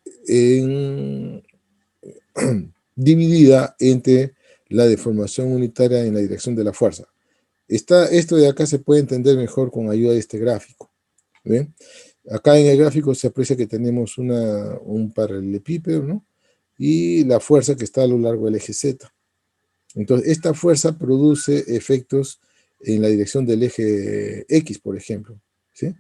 dividida entre la deformación unitaria en la dirección de la fuerza. Esto de acá se puede entender mejor con ayuda de este gráfico. ¿Ven? Acá en el gráfico se aprecia que tenemos un paralelepípedo, ¿no?, y la fuerza que está a lo largo del eje Z. Entonces, esta fuerza produce efectos en la dirección del eje X, por ejemplo, ¿sí?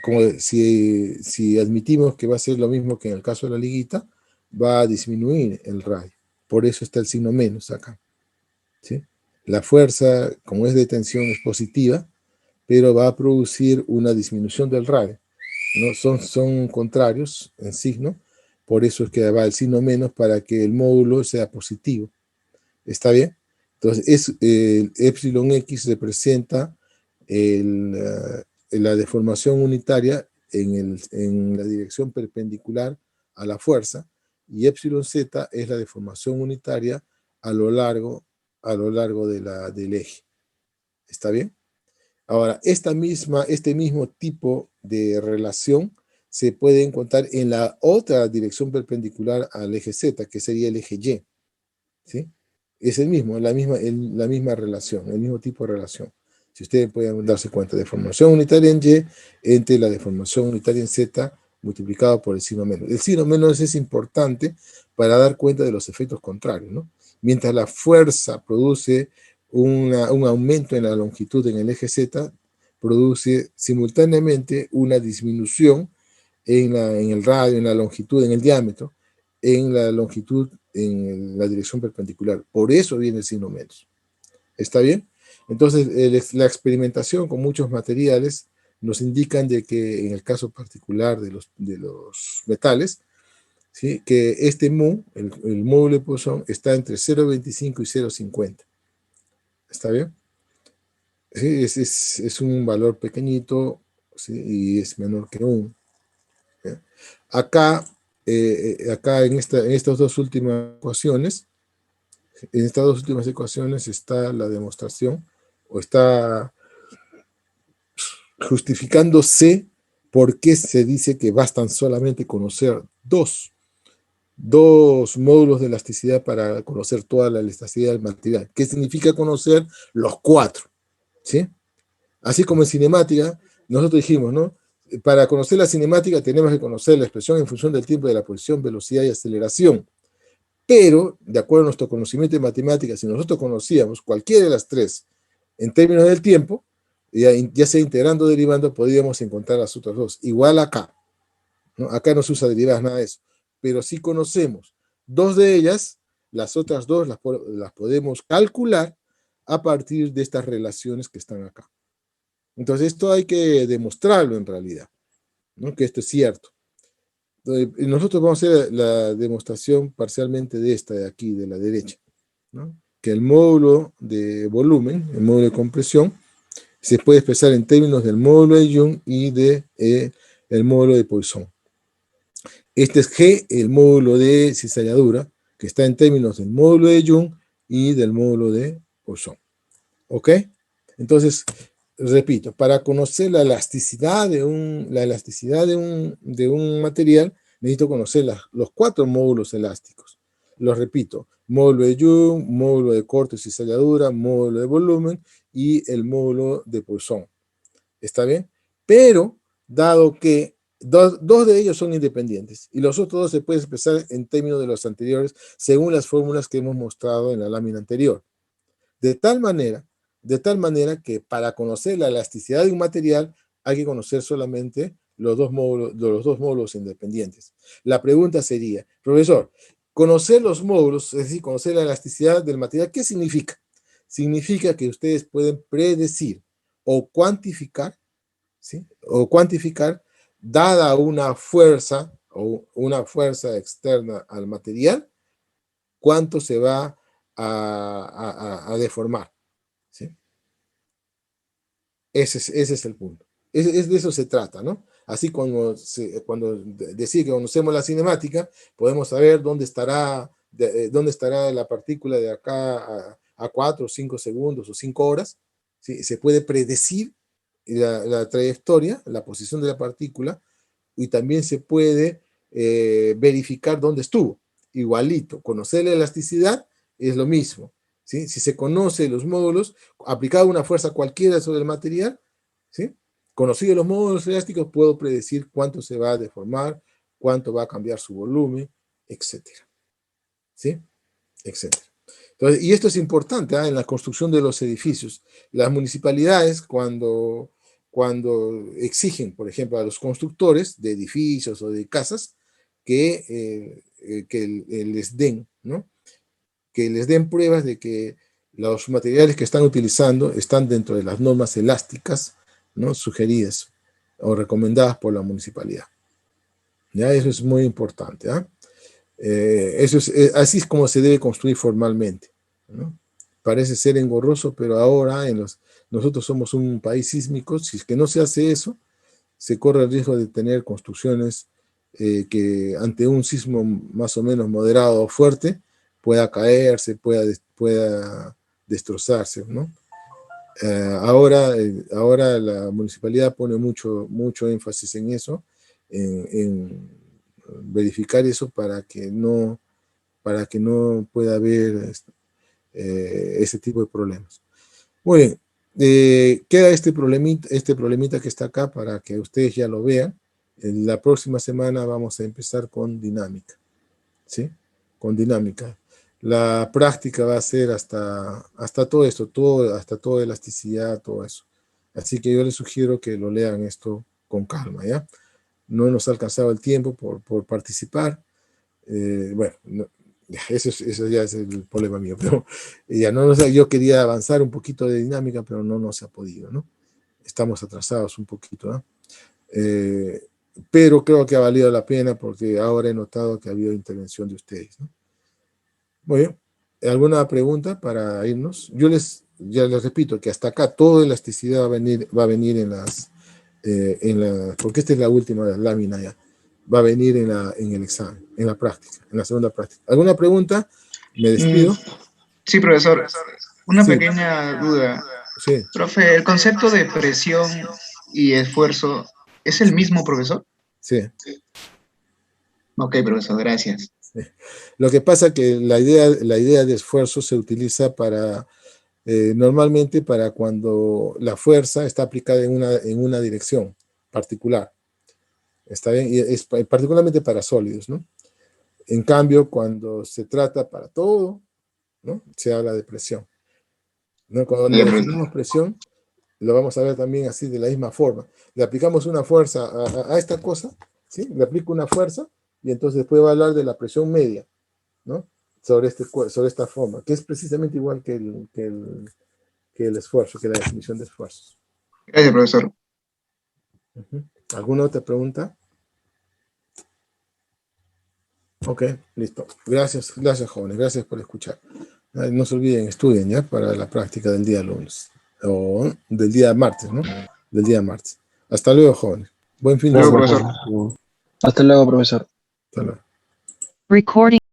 Como si admitimos que va a ser lo mismo que en el caso de la liguita, va a disminuir el radio. Por eso está el signo menos acá, ¿sí? La fuerza, como es de tensión, es positiva, pero va a producir una disminución del radio, ¿no? Son contrarios en signo, por eso es que va el signo menos para que el módulo sea positivo. ¿Está bien? Entonces, el epsilon X representa la deformación unitaria en la dirección perpendicular a la fuerza, y epsilon Z es la deformación unitaria a lo largo del eje. ¿Está bien? Ahora, este mismo tipo de relación se puede encontrar en la otra dirección perpendicular al eje Z, que sería el eje Y, ¿sí? Es el mismo, la misma relación, el mismo tipo de relación. Si ustedes pueden darse cuenta, deformación unitaria en Y entre la deformación unitaria en Z multiplicado por el signo menos. El signo menos es importante para dar cuenta de los efectos contrarios, ¿no? Mientras la fuerza produce un aumento en la longitud en el eje Z, produce simultáneamente una disminución en el radio, en la longitud, en el diámetro, en la longitud, en la dirección perpendicular. Por eso viene el signo menos. ¿Está bien? Entonces, la experimentación con muchos materiales nos indican de que en el caso particular de los metales, ¿sí?, que este mu, el módulo de Poisson, está entre 0,25 y 0,50. ¿Está bien? Sí, es un valor pequeñito, ¿sí?, y es menor que 1. ¿Sí? Acá en estas dos últimas ecuaciones, está la demostración, o está justificándose por qué se dice que bastan solamente conocer dos módulos de elasticidad para conocer toda la elasticidad del material. ¿Qué significa conocer los 4? ¿Sí? Así como en cinemática, nosotros dijimos, ¿no? Para conocer la cinemática tenemos que conocer la expresión en función del tiempo de la posición, velocidad y aceleración. Pero, de acuerdo a nuestro conocimiento de matemáticas, si nosotros conocíamos cualquiera de las tres en términos del tiempo, ya sea integrando o derivando, podríamos encontrar las otras dos. Igual acá, ¿no? Acá no se usa derivadas, nada de eso. Pero si conocemos dos de ellas, las otras dos las podemos calcular a partir de estas relaciones que están acá. Entonces, esto hay que demostrarlo en realidad, ¿no? Que esto es cierto. Entonces, nosotros vamos a hacer la demostración parcialmente de esta de aquí, de la derecha, ¿no? Que el módulo de volumen, el módulo de compresión, se puede expresar en términos del módulo de Young y de el módulo de Poisson. Este es G, el módulo de cizalladura, que está en términos del módulo de Young y del módulo de Poisson. ¿Ok? Entonces, repito, para conocer la elasticidad de un material, necesito conocer los 4 módulos elásticos. Los repito, módulo de Young, módulo de corte y cizalladura, módulo de volumen y el módulo de Poisson. ¿Está bien? Pero, dado que dos de ellos son independientes y los otros dos se pueden expresar en términos de los anteriores según las fórmulas que hemos mostrado en la lámina anterior. De tal manera que para conocer la elasticidad de un material hay que conocer solamente los dos módulos independientes. La pregunta sería, profesor, conocer los módulos, es decir, conocer la elasticidad del material, ¿qué significa? Significa que ustedes pueden predecir o cuantificar, ¿sí? O cuantificar, dada una fuerza o una fuerza externa al material, cuánto se va a deformar. ¿Sí? Ese es el punto. De eso se trata, ¿no? Así cuando decir que conocemos la cinemática, podemos saber dónde estará la partícula de acá a 4 o 5 segundos o 5 horas. ¿Sí? Se puede predecir la trayectoria, la posición de la partícula, y también se puede verificar dónde estuvo. Igualito, conocer la elasticidad es lo mismo. ¿Sí? Si se conoce los módulos, aplicada una fuerza cualquiera sobre el material, ¿sí? Conocidos los módulos elásticos, puedo predecir cuánto se va a deformar, cuánto va a cambiar su volumen, etcétera. ¿Sí? Etcétera. Entonces, y esto es importante en la construcción de los edificios. Las municipalidades, cuando exigen, por ejemplo, a los constructores de edificios o de casas que les den, ¿no? Que les den pruebas de que los materiales que están utilizando están dentro de las normas elásticas, ¿no? Sugeridas o recomendadas por la municipalidad. ¿Ya? Eso es muy importante. Así es como se debe construir formalmente, ¿no? Parece ser engorroso, pero ahora nosotros somos un país sísmico. Si es que no se hace eso, se corre el riesgo de tener construcciones que ante un sismo más o menos moderado o fuerte pueda caerse, pueda destrozarse, ¿no? Ahora la municipalidad pone mucho énfasis en eso, en verificar eso para que no pueda haber ese tipo de problemas. Muy bien, queda este problemita que está acá para que ustedes ya lo vean. En la próxima semana vamos a empezar con dinámica, ¿sí? Con dinámica. La práctica va a ser hasta todo esto, hasta toda elasticidad, todo eso. Así que yo les sugiero que lo lean esto con calma, ¿ya? No nos ha alcanzado el tiempo por participar. Bueno, eso ya es el problema mío, pero ya yo quería avanzar un poquito de dinámica, pero no se ha podido, ¿no? Estamos atrasados un poquito, ¿no? Pero creo que ha valido la pena porque ahora he notado que ha habido intervención de ustedes, ¿no? Muy bien. ¿Alguna pregunta para irnos? Ya les repito que hasta acá toda elasticidad va a venir porque esta es la última lámina ya. Va a venir en el examen, en la práctica, en la segunda práctica. ¿Alguna pregunta? Me despido. Sí, profesor. Una Sí. pequeña duda. Sí. Profe, ¿el concepto de presión y esfuerzo es el mismo, profesor? Sí. Ok, profesor, gracias. Lo que pasa es que la idea de esfuerzo se utiliza normalmente para cuando la fuerza está aplicada en una dirección particular. Está bien, y es particularmente para sólidos, ¿no? En cambio, cuando se trata para todo, ¿no? Se habla de presión, ¿no? Cuando definimos presión, lo vamos a ver también así de la misma forma. Le aplicamos una fuerza a esta cosa, ¿sí? Le aplico una fuerza y entonces después va a hablar de la presión media, ¿no? Sobre esta forma, que es precisamente igual que el esfuerzo, que la definición de esfuerzos. Gracias, profesor. ¿Alguna otra pregunta? Ok, listo. Gracias, jóvenes. Gracias por escuchar. No se olviden, estudien ya para la práctica del día lunes. O del día martes, ¿no? Del día martes. Hasta luego, jóvenes. Buen fin de Hasta luego, semana. profesor. Hasta luego, profesor. Hasta luego. Recording.